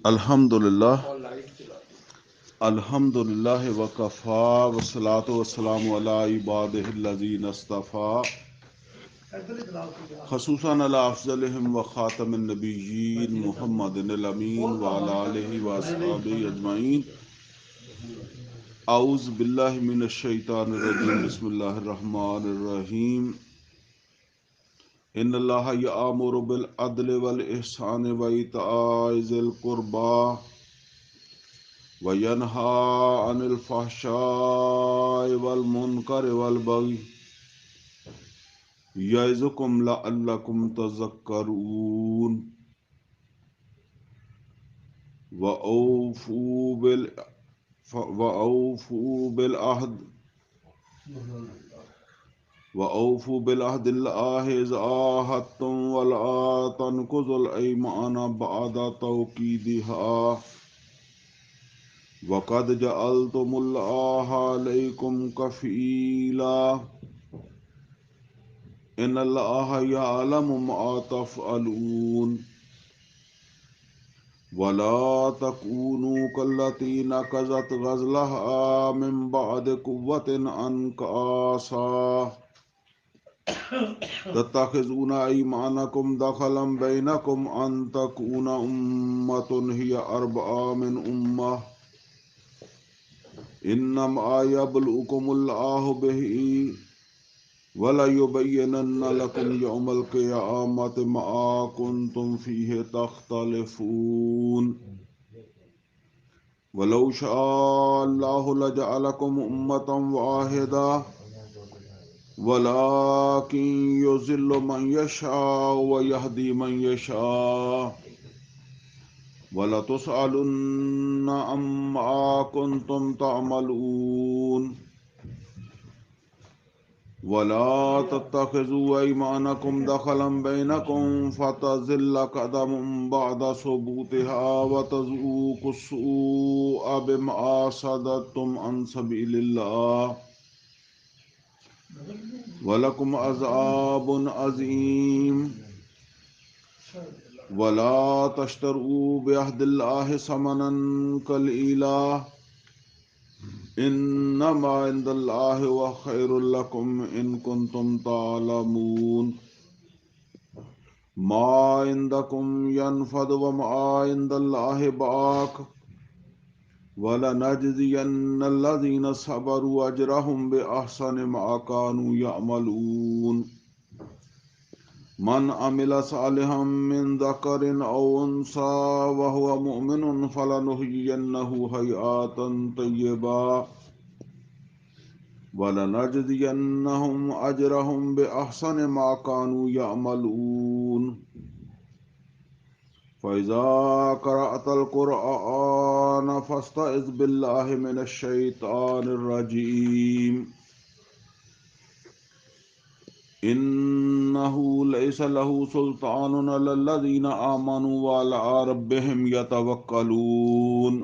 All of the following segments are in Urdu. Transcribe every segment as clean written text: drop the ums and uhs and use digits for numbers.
الحمدللہ الحمدللہ وکفا والصلاۃ والسلام علی عبادہ الذین اصطفیٰ خصوصاً علی افضلہم وخاتم النبیین محمد الامین وعلی آلہ واصحابہ اجمعین. اعوذ باللہ من الشیطان الرجیم. بسم اللہ الرحمن الرحیم. ان اللہ یأمر بالعدل والاحسان وایتاء ذی القربی وینہی عن الفحشاء والمنکر والبغی یعظکم لعلکم تذکرون. وَأَوْفُوا بِالْعَهْدِ اللَّهِ إِذْ عَاهَدتُّمْ وَلَا تَنقُضُوا الْأَيْمَانَ بَعْدَ تَوْكِيدِهَا وَقَدْ جَعَلْتُمُ اللَّهَ عَلَيْكُمْ كَفِيلًا إِنَّ اللَّهَ يَعْلَمُ مَا تَفْعَلُونَ. وَلَا تَكُونُوا كَالَّتِي نَقَضَتْ غَزْلَهَا مِنْ بَعْدِ قُوَّةٍ أَنْكَاثًا تتخذون أيمانكم دخلا بينكم أن تكون أمة هي أربع من أمة إنما يبلوكم الله به وليبينن لكم يوم القيامة ما كنتم فيه تختلفون. ولو شاء الله لجعلكم أمة واحدة ولكن يضل من يشاء ويهدي من يشاء ولتسألن عما كنتم تعملون. ولا تتخذوا أيمانكم دخلا بينكم فتزل قدم بعد ثبوتها وتذوقوا السوء بما صددتم عن سبيل الله وَلَكُمْ عَذَابٌ عَظِيمٌ. وَلَا تَشْتَرُوا بِعَهْدِ اللَّهِ ثَمَنًا قَلِيلًا إِنَّمَا عِندَ اللَّهِ هُوَ خَيْرٌ لَكُمْ إِن كُنتُمْ تَعْلَمُونَ. مَا عِندَكُمْ يَنْفَدُ وَمَا عِندَ اللَّهِ بَاقٍ وَلَنَجْزِيَنَّ الَّذِينَ صَبَرُوا أَجْرَهُمْ بِأَحْسَنِ مَا كَانُوا يَعْمَلُونَ. مَنْ عَمِلَ صَالِحًا مِّن ذَكَرٍ أَوْ أُنثَىٰ وَهُوَ مُؤْمِنٌ فَلَنُحْيِيَنَّهُ حَيَاةً طَيِّبَةً وَلَنَجْزِيَنَّهُمْ أَجْرَهُمْ بِأَحْسَنِ مَا كَانُوا يَعْمَلُونَ. فَإِذَا قَرَأْتَ الْقُرْآنَ فَاسْتَعِذْ بِاللَّهِ مِنَ الشَّيْطَانِ الرَّجِيمِ. إِنَّهُ لَيْسَ لَهُ سُلْطَانٌ عَلَى الَّذِينَ آمَنُوا وَعَلَىٰ رَبِّهِمْ يَتَوَكَّلُونَ.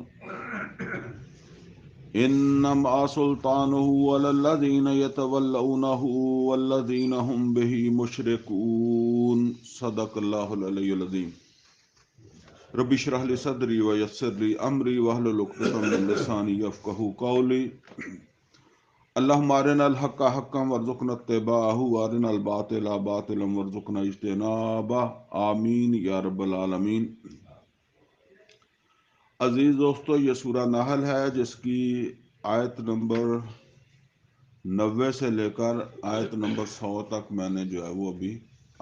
إِنَّمَا سُلْطَانُهُ عَلَى الَّذِينَ يَتَوَلَّوْنَهُ وَالَّذِينَ هُمْ بِهِ مُشْرِكُونَ. صدق اللہ العلی العظیم. رب اشرح لي صدري ويسر لي امري واحلل عقدة من لساني يفقهوا قولي. اللهم ارنا الحق حقا وارزقنا اتباعه وارنا الباطل باطلا وارزقنا اجتنابه. آمین یا رب العالمین. عزیز دوستو، یہ سورہ نحل ہے جس کی آیت نمبر 90 سے لے کر آیت نمبر 100 تک میں نے جو ہے وہ ابھی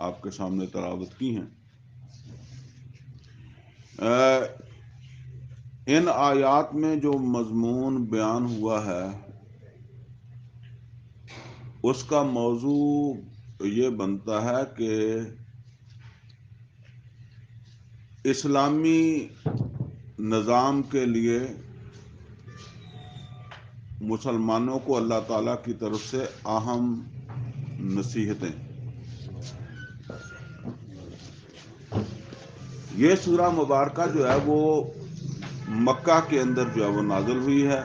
آپ کے سامنے تلاوت کی ہیں. ان آیات میں جو مضمون بیان ہوا ہے اس کا موضوع یہ بنتا ہے کہ اسلامی نظام کے لیے مسلمانوں کو اللہ تعالیٰ کی طرف سے اہم نصیحتیں. یہ سورہ مبارکہ جو ہے وہ مکہ کے اندر جو ہے وہ نازل ہوئی ہے،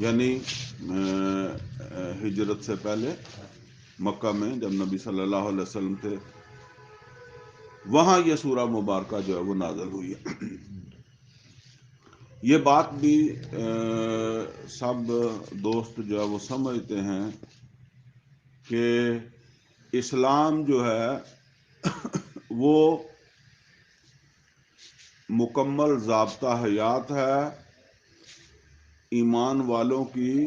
یعنی ہجرت سے پہلے مکہ میں جب نبی صلی اللہ علیہ وسلم تھے وہاں یہ سورہ مبارکہ جو ہے وہ نازل ہوئی ہے۔ یہ بات بھی سب دوست جو ہے وہ سمجھتے ہیں کہ اسلام جو ہے وہ مکمل ضابطہ حیات ہے ایمان والوں کی،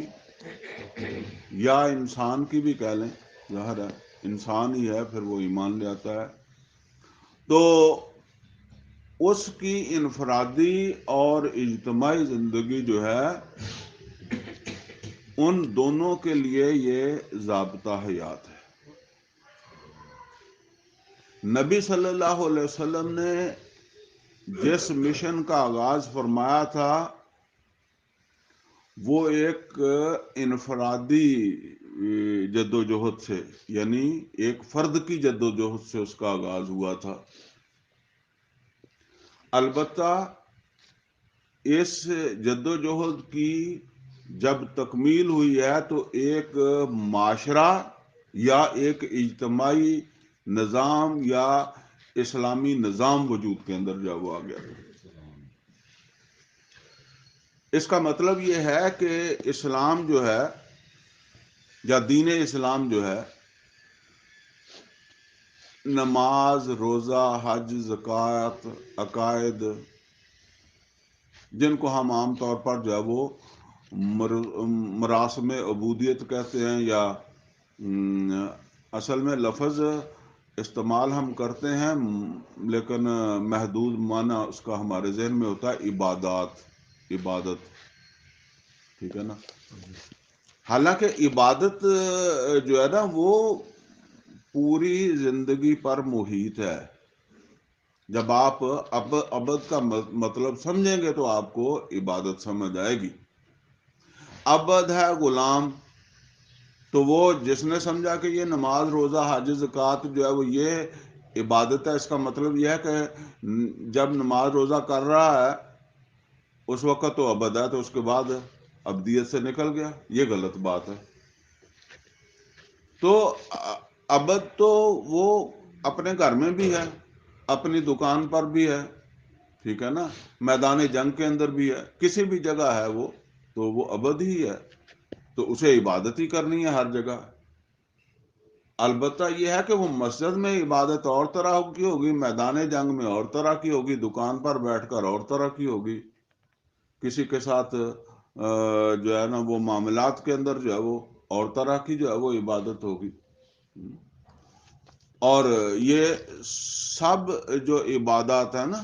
یا انسان کی بھی کہہ لیں، ظاہر ہے انسان ہی ہے پھر وہ ایمان لے آتا ہے، تو اس کی انفرادی اور اجتماعی زندگی جو ہے ان دونوں کے لیے یہ ضابطہ حیات ہے۔ نبی صلی اللہ علیہ وسلم نے جس مشن کا آغاز فرمایا تھا وہ ایک انفرادی جدوجہد سے، یعنی ایک فرد کی جدوجہد سے اس کا آغاز ہوا تھا۔ البتہ اس جدوجہد کی جب تکمیل ہوئی ہے تو ایک معاشرہ یا ایک اجتماعی نظام یا اسلامی نظام وجود کے اندر جب وہ آ گیا۔ اس کا مطلب یہ ہے کہ اسلام جو ہے یا دین اسلام جو ہے نماز، روزہ، حج، زکوٰۃ، عقائد، جن کو ہم عام طور پر جو ہے وہ مراسم عبودیت کہتے ہیں، یا اصل میں لفظ استعمال ہم کرتے ہیں لیکن محدود معنی اس کا ہمارے ذہن میں ہوتا ہے عبادت، ٹھیک ہے نا۔ حالانکہ عبادت جو ہے نا وہ پوری زندگی پر محیط ہے۔ جب آپ عبد کا مطلب سمجھیں گے تو آپ کو عبادت سمجھ آئے گی۔ عبد ہے غلام، تو وہ جس نے سمجھا کہ یہ نماز، روزہ، حج، زکوٰۃ جو ہے وہ یہ عبادت ہے، اس کا مطلب یہ ہے کہ جب نماز روزہ کر رہا ہے اس وقت تو عبد ہے، تو اس کے بعد عبدیت سے نکل گیا، یہ غلط بات ہے۔ تو عبد تو وہ اپنے گھر میں بھی ہے، اپنی دکان پر بھی ہے، ٹھیک ہے نا، میدان جنگ کے اندر بھی ہے، کسی بھی جگہ ہے وہ، تو وہ عبد ہی ہے، تو اسے عبادت ہی کرنی ہے ہر جگہ۔ البتہ یہ ہے کہ وہ مسجد میں عبادت اور طرح کی ہوگی، میدان جنگ میں اور طرح کی ہوگی، دکان پر بیٹھ کر اور طرح کی ہوگی، کسی کے ساتھ جو ہے نا وہ معاملات کے اندر جو ہے وہ اور طرح کی جو ہے وہ عبادت ہوگی۔ اور یہ سب جو عبادات ہیں نا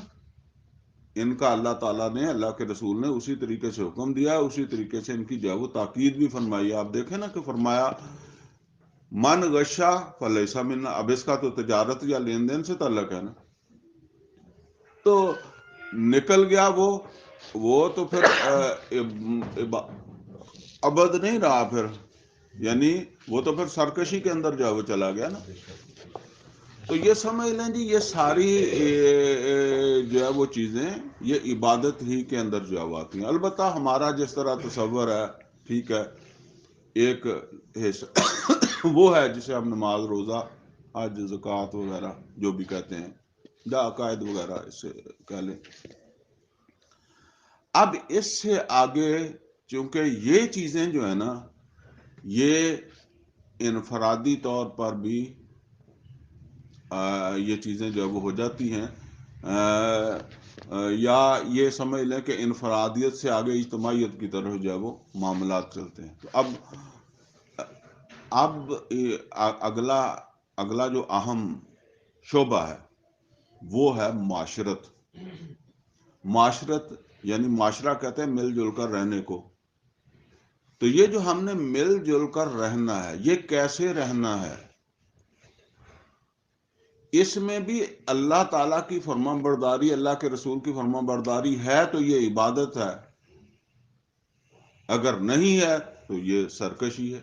ان کا اللہ تعالیٰ نے، اللہ کے رسول نے اسی طریقے سے حکم دیا ہے، اسی طریقے سے ان کی جو ہے وہ تاکید بھی فرمائی ہے۔ آپ دیکھیں نا کہ فرمایا من غشا فلیس منا، اب اس کا تو تجارت یا لین دین سے تعلق ہے نا، تو نکل گیا وہ تو پھر عبد نہیں رہا، پھر یعنی وہ تو پھر سرکشی کے اندر جو ہے وہ چلا گیا نا۔ تو یہ سمجھ لیں جی یہ ساری جو ہے وہ چیزیں یہ عبادت ہی کے اندر جو ہے آتی ہیں۔ البتہ ہمارا جس طرح تصور ہے، ٹھیک ہے، ایک حصہ وہ ہے جسے ہم نماز، روزہ، حج، زکوٰۃ وغیرہ جو بھی کہتے ہیں، یا عقائد وغیرہ اس سے کہہ لیں۔ اب اس سے آگے چونکہ یہ چیزیں جو ہیں نا یہ انفرادی طور پر بھی یہ چیزیں جو وہ ہو جاتی ہیں، یا یہ سمجھ لیں کہ انفرادیت سے آگے اجتماعیت کی طرف جو ہے وہ معاملات چلتے ہیں۔ تو اب اگلا جو اہم شعبہ ہے وہ ہے معاشرت۔ معاشرت یعنی معاشرہ کہتے ہیں مل جل کر رہنے کو۔ تو یہ جو ہم نے مل جل کر رہنا ہے، یہ کیسے رہنا ہے، اس میں بھی اللہ تعالیٰ کی فرمان برداری، اللہ کے رسول کی فرمان برداری ہے تو یہ عبادت ہے، اگر نہیں ہے تو یہ سرکشی ہے۔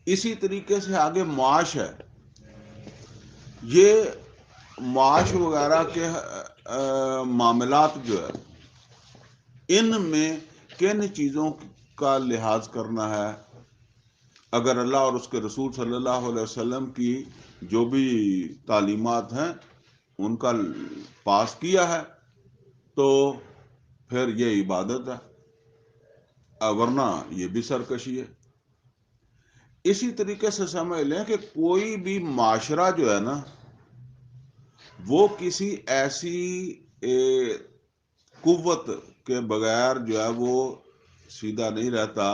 اسی طریقے سے آگے معاش ہے۔ یہ معاش وغیرہ کے معاملات جو ہے ان میں کن چیزوں کا لحاظ کرنا ہے، اگر اللہ اور اس کے رسول صلی اللہ علیہ وسلم کی جو بھی تعلیمات ہیں ان کا پاس کیا ہے تو پھر یہ عبادت ہے، ورنہ یہ بھی سرکشی ہے۔ اسی طریقے سے سمجھ لیں کہ کوئی بھی معاشرہ جو ہے نا وہ کسی ایسی قوت کے بغیر جو ہے وہ سیدھا نہیں رہتا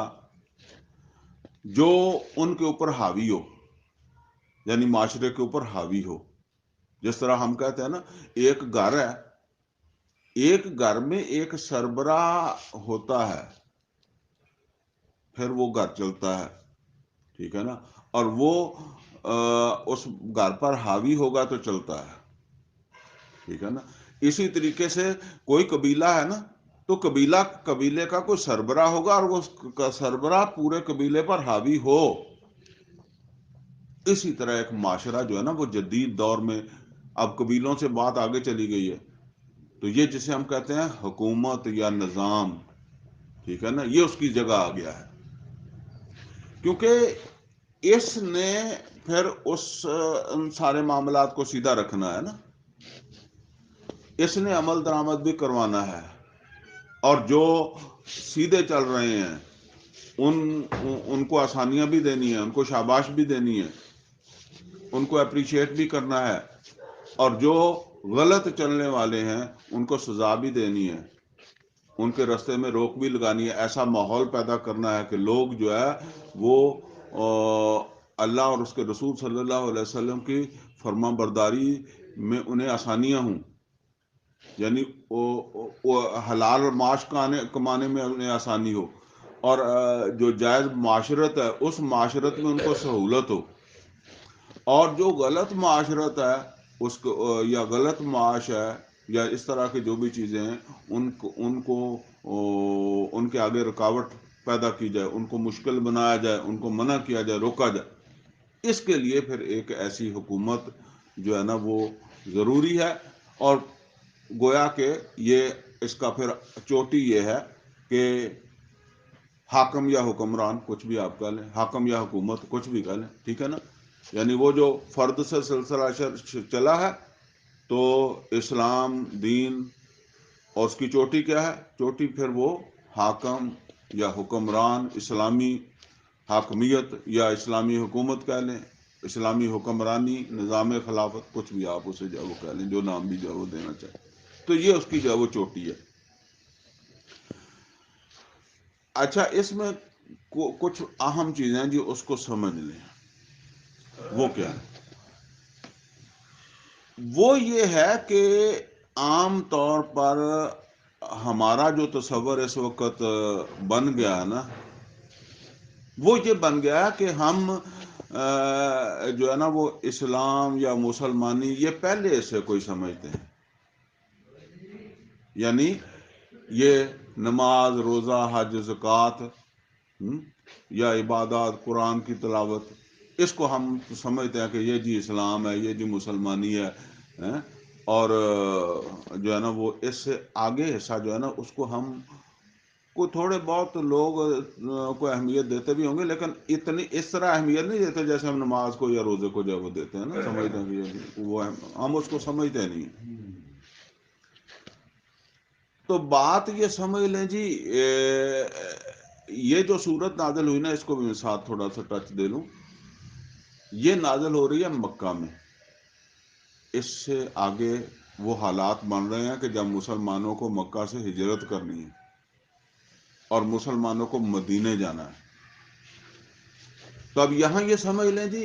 جو ان کے اوپر حاوی ہو، یعنی معاشرے کے اوپر حاوی ہو۔ جس طرح ہم کہتے ہیں نا ایک گھر ہے، ایک گھر میں ایک سربراہ ہوتا ہے پھر وہ گھر چلتا ہے، ٹھیک ہے نا، اور وہ اس گھر پر حاوی ہوگا تو چلتا ہے، ٹھیک ہے نا۔ اسی طریقے سے کوئی قبیلہ ہے نا تو قبیلے کا کوئی سربراہ ہوگا اور وہ سربراہ پورے قبیلے پر حاوی ہو۔ اسی طرح ایک معاشرہ جو ہے نا وہ جدید دور میں اب قبیلوں سے بات آگے چلی گئی ہے تو یہ جسے ہم کہتے ہیں حکومت یا نظام، ٹھیک ہے نا، یہ اس کی جگہ آ گیا ہے، کیونکہ اس نے پھر ان سارے معاملات کو سیدھا رکھنا ہے نا، اس نے عمل درآمد بھی کروانا ہے، اور جو سیدھے چل رہے ہیں ان کو آسانیاں بھی دینی ہیں، ان کو شاباش بھی دینی ہے، ان کو اپریشیٹ بھی کرنا ہے، اور جو غلط چلنے والے ہیں ان کو سزا بھی دینی ہے، ان کے راستے میں روک بھی لگانی ہے، ایسا ماحول پیدا کرنا ہے کہ لوگ جو ہے وہ اللہ اور اس کے رسول صلی اللہ علیہ وسلم کی فرما برداری میں انہیں آسانیاں ہوں، یعنی حلال اور معاش کمانے میں انہیں آسانی ہو، اور جو جائز معاشرت ہے اس معاشرت میں ان کو سہولت ہو، اور جو غلط معاشرت ہے اس کو یا غلط معاش ہے یا اس طرح کی جو بھی چیزیں ہیں ان کو ان کے آگے رکاوٹ پیدا کی جائے، ان کو مشکل بنایا جائے، ان کو منع کیا جائے، روکا جائے۔ اس کے لیے پھر ایک ایسی حکومت جو ہے نا وہ ضروری ہے، اور گویا کہ یہ اس کا پھر چوٹی یہ ہے کہ حاکم یا حکمران کچھ بھی آپ کہہ لیں، حاکم یا حکومت کچھ بھی کہہ لیں، ٹھیک ہے نا، یعنی وہ جو فرد سے سلسلہ چلا ہے تو اسلام دین، اور اس کی چوٹی کیا ہے؟ چوٹی پھر وہ حاکم یا حکمران، اسلامی حاکمیت یا اسلامی حکومت کہہ لیں، اسلامی حکمرانی، نظام خلافت، کچھ بھی آپ اسے جو وہ کہہ لیں، جو نام بھی جو وہ دینا چاہیں، تو یہ اس کی جو وہ چوٹی ہے۔ اچھا، اس میں کچھ اہم چیزیں جو اس کو سمجھ لیں، وہ کیا ہے؟ وہ یہ ہے کہ عام طور پر ہمارا جو تصور اس وقت بن گیا ہے نا وہ یہ بن گیا کہ ہم جو ہے نا وہ اسلام یا مسلمانی یہ پہلے سے کوئی سمجھتے ہیں، یعنی یہ نماز، روزہ، حج، زکوٰۃ یا عبادات، قرآن کی تلاوت، اس کو ہم سمجھتے ہیں کہ یہ جی اسلام ہے، یہ جی مسلمانی ہے، اور جو ہے نا وہ اس سے آگے حصہ جو ہے نا اس کو ہم کو تھوڑے بہت لوگ کو اہمیت دیتے بھی ہوں گے، لیکن اتنی اس طرح اہمیت نہیں دیتے جیسے ہم نماز کو یا روزے کو جو وہ دیتے ہیں نا، سمجھتے ہیں کہ وہ ہم اس کو سمجھتے نہیں۔ تو بات یہ سمجھ لیں جی، یہ جو صورت نازل ہوئی نا، اس کو بھی میں ساتھ تھوڑا سا ٹچ دے لوں، یہ نازل ہو رہی ہے مکہ میں۔ اس سے آگے وہ حالات بن رہے ہیں کہ جب مسلمانوں کو مکہ سے ہجرت کرنی ہے اور مسلمانوں کو مدینے جانا ہے، تو اب یہاں یہ سمجھ لیں جی،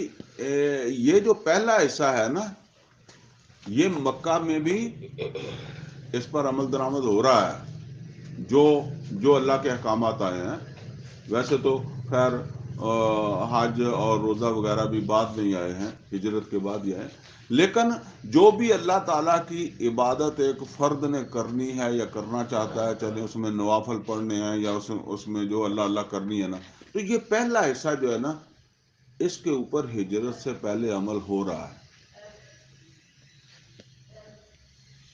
یہ جو پہلا حصہ ہے نا یہ مکہ میں بھی اس پر عمل درآمد ہو رہا ہے، جو اللہ کے احکامات آئے ہیں۔ ویسے تو خیر حج اور روزہ وغیرہ بھی بعد میں ہی آئے ہیں، ہجرت کے بعد ہی آئے، لیکن جو بھی اللہ تعالیٰ کی عبادت ایک فرد نے کرنی ہے یا کرنا چاہتا ہے، چلے اس میں نوافل پڑھنے ہیں یا اس میں جو اللہ اللہ کرنی ہے نا، تو یہ پہلا حصہ جو ہے نا اس کے اوپر ہجرت سے پہلے عمل ہو رہا ہے۔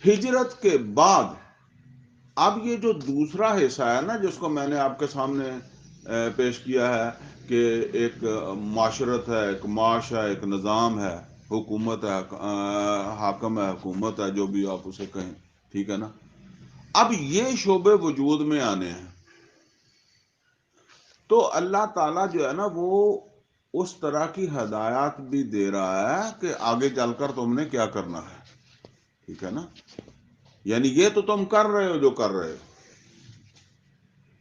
ہجرت کے بعد اب یہ جو دوسرا حصہ ہے نا جس کو میں نے آپ کے سامنے پیش کیا ہے کہ ایک معاشرت ہے، ایک معاش ہے، ایک نظام ہے، حکومت ہے، حاکم ہے، حکومت ہے، جو بھی آپ اسے کہیں، ٹھیک ہے نا. اب یہ شعبے وجود میں آنے ہیں تو اللہ تعالیٰ جو ہے نا وہ اس طرح کی ہدایات بھی دے رہا ہے کہ آگے چل کر تم نے کیا کرنا ہے، ٹھیک ہے نا. یعنی یہ تو تم کر رہے ہو جو کر رہے ہو،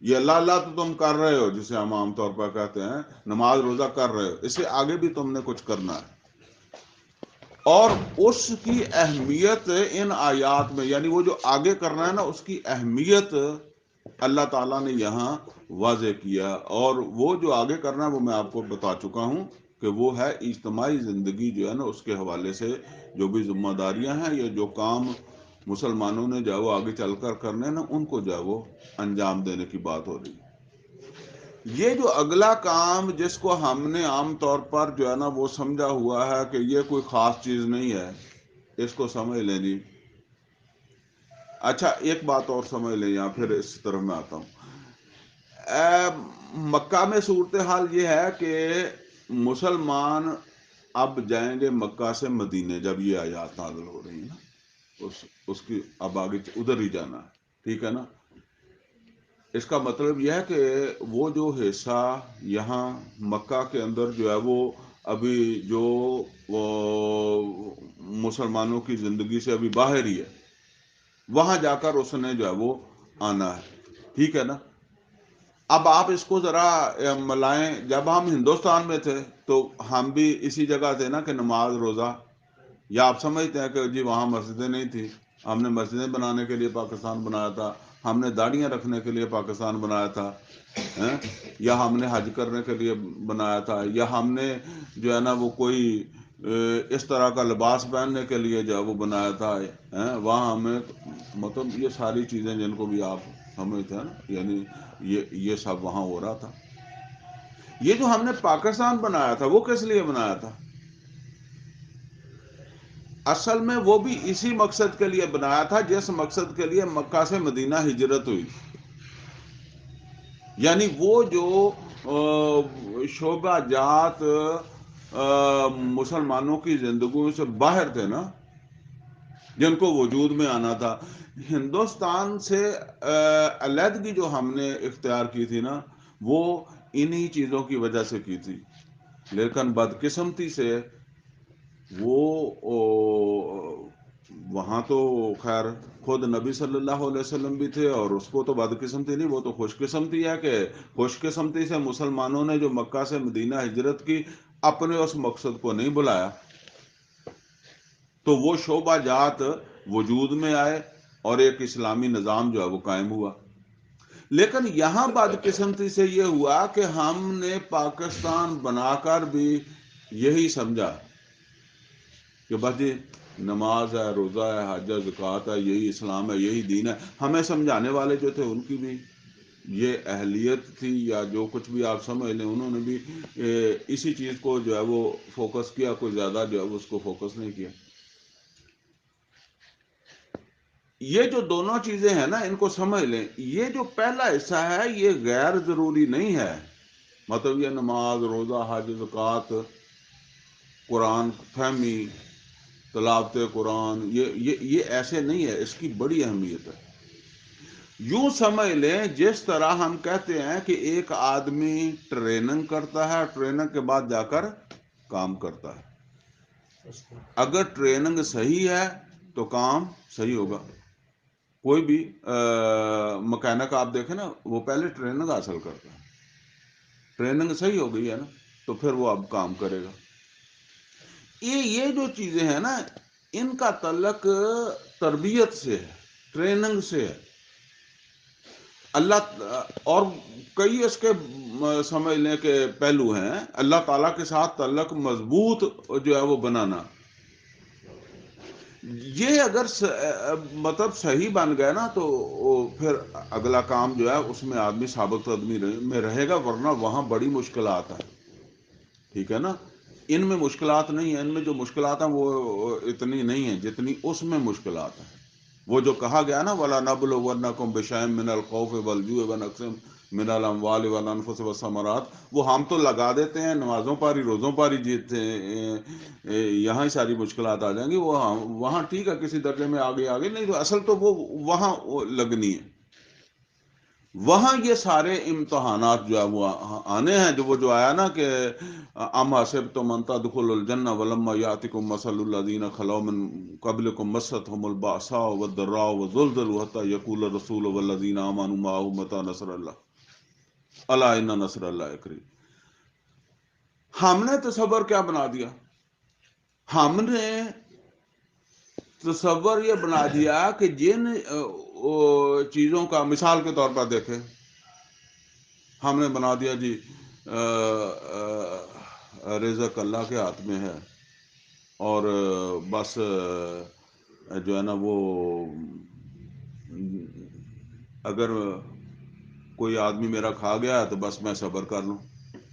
یہ اللہ اللہ تو تم کر رہے ہو جسے ہم عام طور پر کہتے ہیں، نماز روزہ کر رہے ہو، اس سے آگے بھی تم نے کچھ کرنا ہے. اور اس کی اہمیت ان آیات میں، یعنی وہ جو آگے کرنا ہے نا اس کی اہمیت اللہ تعالیٰ نے یہاں واضح کیا. اور وہ جو آگے کرنا ہے وہ میں آپ کو بتا چکا ہوں کہ وہ ہے اجتماعی زندگی جو ہے نا اس کے حوالے سے جو بھی ذمہ داریاں ہیں یا جو کام مسلمانوں نے جو ہے وہ آگے چل کر کرنے نا ان کو جو ہے وہ انجام دینے کی بات ہو رہی ہے. یہ جو اگلا کام جس کو ہم نے عام طور پر جو ہے نا وہ سمجھا ہوا ہے کہ یہ کوئی خاص چیز نہیں ہے، اس کو سمجھ لیں جی. اچھا ایک بات اور سمجھ لیں یہاں، پھر اس طرف میں آتا ہوں. مکہ میں صورتحال یہ ہے کہ مسلمان اب جائیں گے مکہ سے مدینے، جب یہ آیات نازل ہو رہی ہیں نا اس کی اب آگے ادھر ہی جانا ہے، ٹھیک ہے نا. اس کا مطلب یہ ہے کہ وہ جو حصہ یہاں مکہ کے اندر جو ہے وہ ابھی جو وہ مسلمانوں کی زندگی سے ابھی باہر ہی ہے، وہاں جا کر اس نے جو ہے وہ آنا ہے، ٹھیک ہے نا. اب آپ اس کو ذرا ملائیں، جب ہم ہندوستان میں تھے تو ہم بھی اسی جگہ تھے نا کہ نماز روزہ، یا آپ سمجھتے ہیں کہ جی وہاں مسجدیں نہیں تھی، ہم نے مسجدیں بنانے کے لیے پاکستان بنایا تھا، ہم نے داڑیاں رکھنے کے لیے پاکستان بنایا تھا، یا ہم نے حج کرنے کے لیے بنایا تھا، یا ہم نے جو ہے نا وہ کوئی اس طرح کا لباس پہننے کے لیے جو ہے وہ بنایا تھا. وہاں ہمیں مطلب یہ ساری چیزیں جن کو بھی آپ سمجھتے ہیں نا، یعنی یہ سب وہاں ہو رہا تھا. یہ جو ہم نے پاکستان بنایا تھا وہ کس لیے بنایا تھا؟ اصل میں وہ بھی اسی مقصد کے لیے بنایا تھا جس مقصد کے لیے مکہ سے مدینہ ہجرت ہوئی. یعنی وہ جو شعبہ جات مسلمانوں کی زندگیوں سے باہر تھے نا، جن کو وجود میں آنا تھا، ہندوستان سے علیحدگی جو ہم نے اختیار کی تھی نا وہ انہی چیزوں کی وجہ سے کی تھی. لیکن بدقسمتی سے وہ وہاں تو خیر خود نبی صلی اللہ علیہ وسلم بھی تھے، اور اس کو تو بدقسمتی نہیں، وہ تو خوش قسمتی ہے کہ خوش قسمتی سے مسلمانوں نے جو مکہ سے مدینہ ہجرت کی اپنے اس مقصد کو نہیں بلایا، تو وہ شعبہ جات وجود میں آئے اور ایک اسلامی نظام جو ہے وہ قائم ہوا. لیکن یہاں بدقسمتی سے یہ ہوا کہ ہم نے پاکستان بنا کر بھی یہی سمجھا کہ بس جی نماز ہے، روزہ ہے، حج ہے، زکوٰۃ ہے، یہی اسلام ہے، یہی دین ہے. ہمیں سمجھانے والے جو تھے ان کی بھی یہ اہلیت تھی یا جو کچھ بھی آپ سمجھ لیں، انہوں نے بھی اسی چیز کو جو ہے وہ فوکس کیا، کوئی زیادہ جو ہے وہ اس کو فوکس نہیں کیا. یہ جو دونوں چیزیں ہیں نا ان کو سمجھ لیں. یہ جو پہلا حصہ ہے یہ غیر ضروری نہیں ہے، مطلب یہ نماز روزہ حج زکوٰۃ قرآن فہمی تلاوت قرآن یہ ایسے نہیں ہے، اس کی بڑی اہمیت ہے. یوں سمجھ لیں جس طرح ہم کہتے ہیں کہ ایک آدمی ٹریننگ کرتا ہے، ٹریننگ کے بعد جا کر کام کرتا ہے. اگر ٹریننگ صحیح ہے تو کام صحیح ہوگا. کوئی بھی مکینک آپ دیکھیں نا وہ پہلے ٹریننگ حاصل کرتا ہے، ٹریننگ صحیح ہو گئی ہے نا تو پھر وہ اب کام کرے گا. یہ جو چیزیں ہیں نا ان کا تعلق تربیت سے ہے، ٹریننگ سے ہے. اللہ اور کئی اس کے سمجھ لیں کہ پہلو ہیں. اللہ تعالیٰ کے ساتھ تعلق مضبوط جو ہے وہ بنانا، یہ اگر مطلب صحیح بن گیا نا تو پھر اگلا کام جو ہے اس میں آدمی ثابت قدمی میں رہے گا، ورنہ وہاں بڑی مشکلات ہیں، ٹھیک ہے نا. ان میں مشکلات نہیں ہیں، ان میں جو مشکلات ہیں وہ اتنی نہیں ہیں جتنی اس میں مشکلات ہیں. وہ جو کہا گیا نا وَلَنَبْلُوَنَّكُمْ بِشَيْءٍ مِّنَ الْخَوْفِ وَالْجُوعِ وَنَقْصٍ من الاموال والانفس والثمرات، وہ ہم تو لگا دیتے ہیں نمازوں پر ہی، روزوں پر ہی، جیتے یہاں ہی ساری مشکلات آ جائیں گی، وہ وہاں ٹھیک ہے کسی درجے میں آگے آگے، نہیں تو اصل تو وہ وہاں لگنی ہے، وہاں یہ سارے امتحانات جو ہے وہ آنے ہیں، جو آیا نا کہ ام حسبتم ان تدخلوا الجنہ ولما یاتکم مثل الذین خلوا من قبلکم مستهم البأساء والضراء وزلزلوا حتى یقول الرسول والذین آمنوا معه متى نصر اللہ الا ان نصر اللہ قریب۔ ہم نے تصور کیا بنا دیا؟ ہم نے تصور یہ بنا دیا کہ جن چیزوں کا، مثال کے طور پر دیکھیں، ہم نے بنا دیا جی رزق اللہ کے ہاتھ میں ہے، اور بس جو ہے نا وہ اگر کوئی آدمی میرا کھا گیا تو بس میں صبر کر لوں،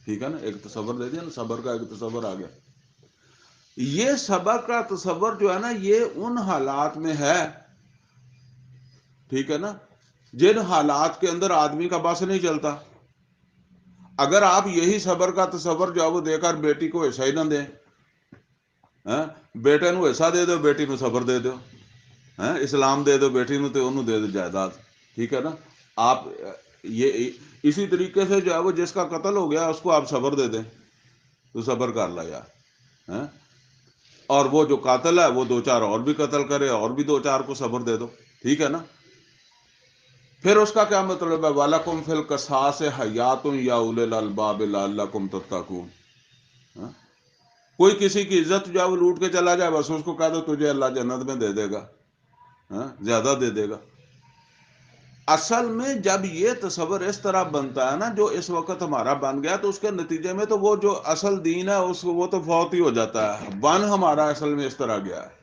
ٹھیک ہے نا، ایک تصور دے دیا نا، صبر کا ایک تصور آ گیا۔ یہ صبر کا تصور جو ہے نا یہ ان حالات میں ہے، ٹھیک ہے نا، جن حالات کے اندر آدمی کا بس نہیں چلتا۔ اگر آپ یہی صبر کا تصور جو ہے وہ دے کر بیٹی کو ایسا ہی نہ دیں، بیٹے نو ایسا دے دو، بیٹی نو صبر دے دو، اسلام دے دو بیٹی نو تو انہوں دے دو جائیداد، ٹھیک ہے نا، آپ یہ اسی طریقے سے جو ہے وہ جس کا قتل ہو گیا اس کو آپ صبر دے دیں تو صبر کر لا یار، اور وہ جو قاتل ہے وہ دو چار اور بھی قتل کرے اور بھی دو چار کو صبر دے دو، ٹھیک ہے نا۔ پھر اس کا کیا مطلب ہے؟ وَلَكُمْ فِي الْقِصَاصِ حَيَاةٌ يَا أُولِي الْأَلْبَابِ لَعَلَّكُمْ تَتَّقُونَ۔ کوئی کسی کی عزت جو ہے وہ لوٹ کے چلا جائے، بس اس کو کہہ دو تجھے اللہ جنت میں دے دے گا، زیادہ دے دے گا۔ اصل میں جب یہ تصور اس طرح بنتا ہے نا جو اس وقت ہمارا بن گیا، تو اس کے نتیجے میں تو وہ جو اصل دین ہے وہ تو فوت ہی ہو جاتا ہے، بن ہمارا اصل میں اس طرح گیا ہے۔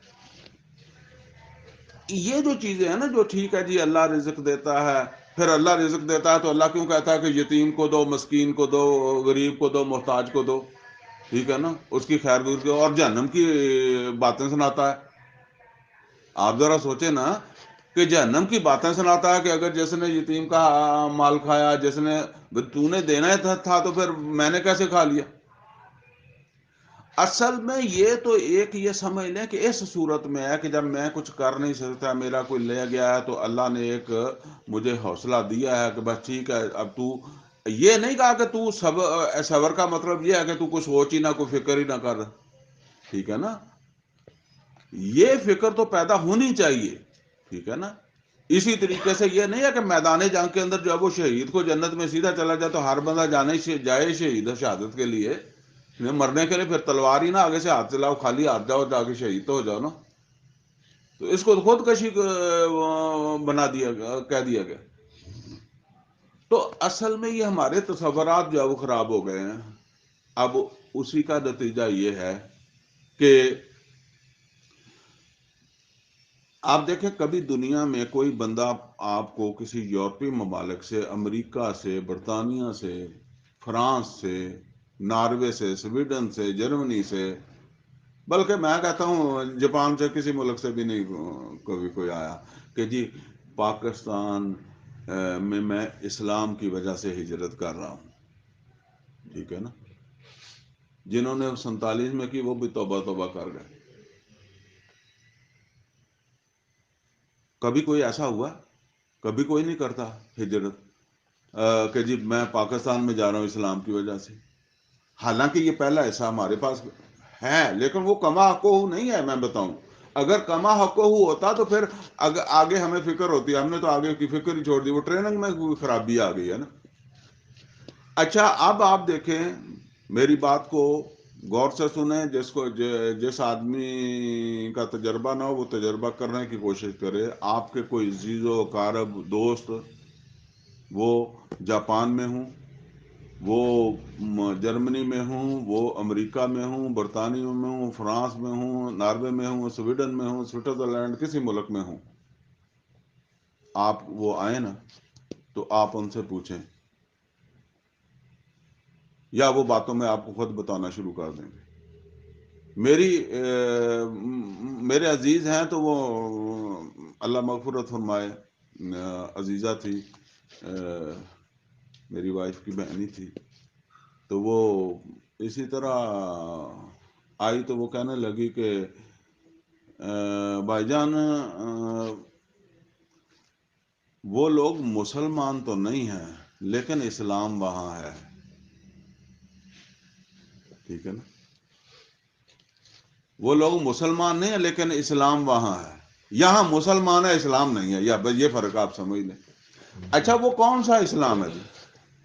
یہ جو چیزیں ہیں نا جو ٹھیک ہے جی اللہ رزق دیتا ہے، پھر اللہ رزق دیتا ہے تو اللہ کیوں کہتا ہے کہ یتیم کو دو، مسکین کو دو، غریب کو دو، محتاج کو دو، ٹھیک ہے نا، اس کی خیر دور کی، اور جہنم کی باتیں سناتا ہے۔ آپ ذرا سوچیں نا کہ جہنم کی باتیں سناتا ہے کہ اگر جس نے یتیم کا مال کھایا، جس نے، تو نے دینا ہی تھا تو پھر میں نے کیسے کھا لیا؟ اصل میں یہ تو ایک یہ سمجھ لیں کہ اس صورت میں ہے کہ جب میں کچھ کر نہیں سکتا، میرا کوئی لے گیا ہے، تو اللہ نے ایک مجھے حوصلہ دیا ہے کہ بس ٹھیک ہے، اب تو یہ نہیں کہا کہ تو صبر کا مطلب یہ ہے کہ تو کچھ سوچ ہی نہ، کوئی فکر ہی نہ کر، ٹھیک ہے نا، یہ فکر تو پیدا ہونی چاہیے، ٹھیک ہے نا۔ اسی طریقے سے یہ نہیں ہے کہ میدان جنگ کے اندر جو ہے وہ شہید کو جنت میں سیدھا چلا جائے تو ہر بندہ جائے شہید شہادت کے لیے، مرنے کے لیے، پھر تلوار ہی نا آگے سے ہاتھ چلاؤ، خالی ہاتھ جاؤ، جا کے شہید تو ہو جاؤ نا، تو اس کو خود کشی بنا دیا گیا، کہہ دیا گیا۔ تو اصل میں یہ ہمارے تصورات جو ہے وہ خراب ہو گئے ہیں۔ اب اسی کا نتیجہ یہ ہے کہ آپ دیکھیں کبھی دنیا میں کوئی بندہ آپ کو کسی یورپی ممالک سے، امریکہ سے، برطانیہ سے، فرانس سے، ناروے سے، سویڈن سے، جرمنی سے، بلکہ میں کہتا ہوں جاپان سے، کسی ملک سے بھی نہیں کبھی کوئی آیا کہ جی پاکستان میں اسلام کی وجہ سے ہجرت کر رہا ہوں، ٹھیک ہے نا، جنہوں نے 47 میں کی وہ بھی توبہ توبہ کر گئے۔ کبھی کوئی ایسا ہوا؟ کبھی کوئی نہیں کرتا ہجرت کہ جی میں پاکستان میں جا رہا ہوں اسلام کی وجہ سے، حالانکہ یہ پہلا ایسا ہمارے پاس ہے، لیکن وہ کما حقہ نہیں ہے۔ میں بتاؤں اگر کما حقہ ہوتا تو پھر آگے ہمیں فکر ہوتی، ہم نے تو آگے کی فکر ہی چھوڑ دی، وہ ٹریننگ میں کوئی خرابی آ گئی ہے نا۔ اچھا اب آپ دیکھیں، میری بات کو غور سے سنیں، جس آدمی کا تجربہ نہ ہو وہ تجربہ کرنے کی کوشش کرے۔ آپ کے کوئی عزیز و اقارب دوست وہ جاپان میں ہوں، وہ جرمنی میں ہوں، وہ امریکہ میں ہوں، برطانیہ میں ہوں، فرانس میں ہوں، ناروے میں ہوں، سویڈن میں ہوں، سوئٹزرلینڈ، کسی ملک میں ہوں، آپ وہ آئیں نا تو آپ ان سے پوچھیں، یا وہ باتوں میں آپ کو خود بتانا شروع کر دیں گے۔ میرے عزیز ہیں تو وہ اللہ مغفرت فرمائے، عزیزہ تھی، میری وائف کی بہن ہی تھی. تو وہ اسی طرح آئی تو وہ کہنے لگی کہ بھائی جان وہ لوگ مسلمان تو نہیں ہیں لیکن اسلام وہاں ہے. ٹھیک ہے نا, وہ لوگ مسلمان نہیں ہیں لیکن اسلام وہاں ہے. یہاں مسلمان ہے, اسلام نہیں ہے, یا بس یہ فرق آپ سمجھ لیں. اچھا وہ کون سا اسلام ہے جی؟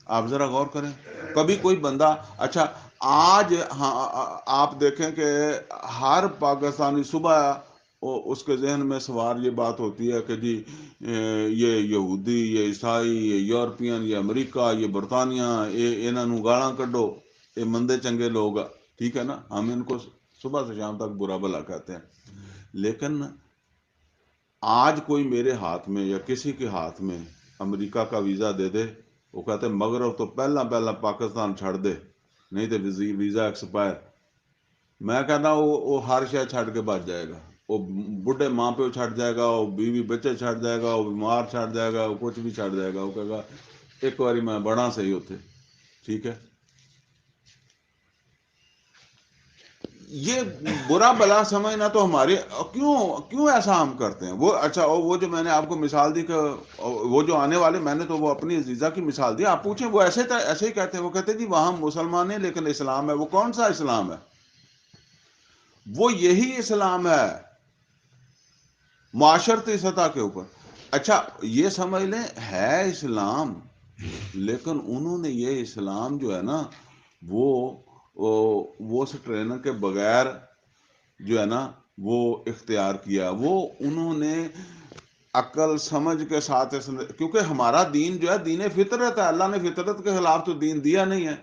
آپ ذرا غور کریں. کبھی کوئی بندہ, اچھا آج آپ دیکھیں کہ ہر پاکستانی صبح اس کے ذہن میں سوار یہ بات ہوتی ہے کہ جی یہ یہودی, یہ عیسائی, یہ یورپین, یہ امریکہ, یہ برطانیہ, یہ انہوں گالاں کڈو, یہ مندے چنگے لوگ. ٹھیک ہے نا, ہم ان کو صبح سے شام تک برا بھلا کہتے ہیں. لیکن آج کوئی میرے ہاتھ میں یا کسی کے ہاتھ میں امریکہ کا ویزا دے دے, وہ کہتے ہیں مغرب تو پہلا پاکستان چھڑ دے, نہیں تو ویزا ایکسپائر. میں کہتا ہوں وہ ہر شے چھڑ کے بچ جائے گا. وہ بڈھے ماں پیو چھڑ جائے گا, وہ بیوی بچے چھڑ جائے گا, وہ بیمار چھڑ جائے گا, وہ کچھ بھی چھڑ جائے گا. وہ کہے گا ایک باری میں بڑا صحیح ہوتے. ٹھیک ہے, یہ برا بلا سمجھنا تو ہمارے کیوں ایسا ہم کرتے ہیں. وہ اچھا وہ جو میں نے آپ کو مثال دی کہ وہ جو آنے والے, میں نے تو وہ اپنی عزیزہ کی مثال دی. آپ پوچھیں وہ ایسے ہی کہتے ہیں. وہ کہتے ہیں جی وہاں مسلمان ہیں لیکن اسلام ہے. وہ کون سا اسلام ہے؟ وہ یہی اسلام ہے معاشرتی سطح کے اوپر. اچھا یہ سمجھ لیں ہے اسلام, لیکن انہوں نے یہ اسلام جو ہے نا وہ اس ٹرینر کے بغیر جو ہے نا وہ اختیار کیا. وہ انہوں نے عقل سمجھ کے ساتھ, کیونکہ ہمارا دین جو ہے دین فطرت ہے. اللہ نے فطرت کے خلاف تو دین دیا نہیں ہے.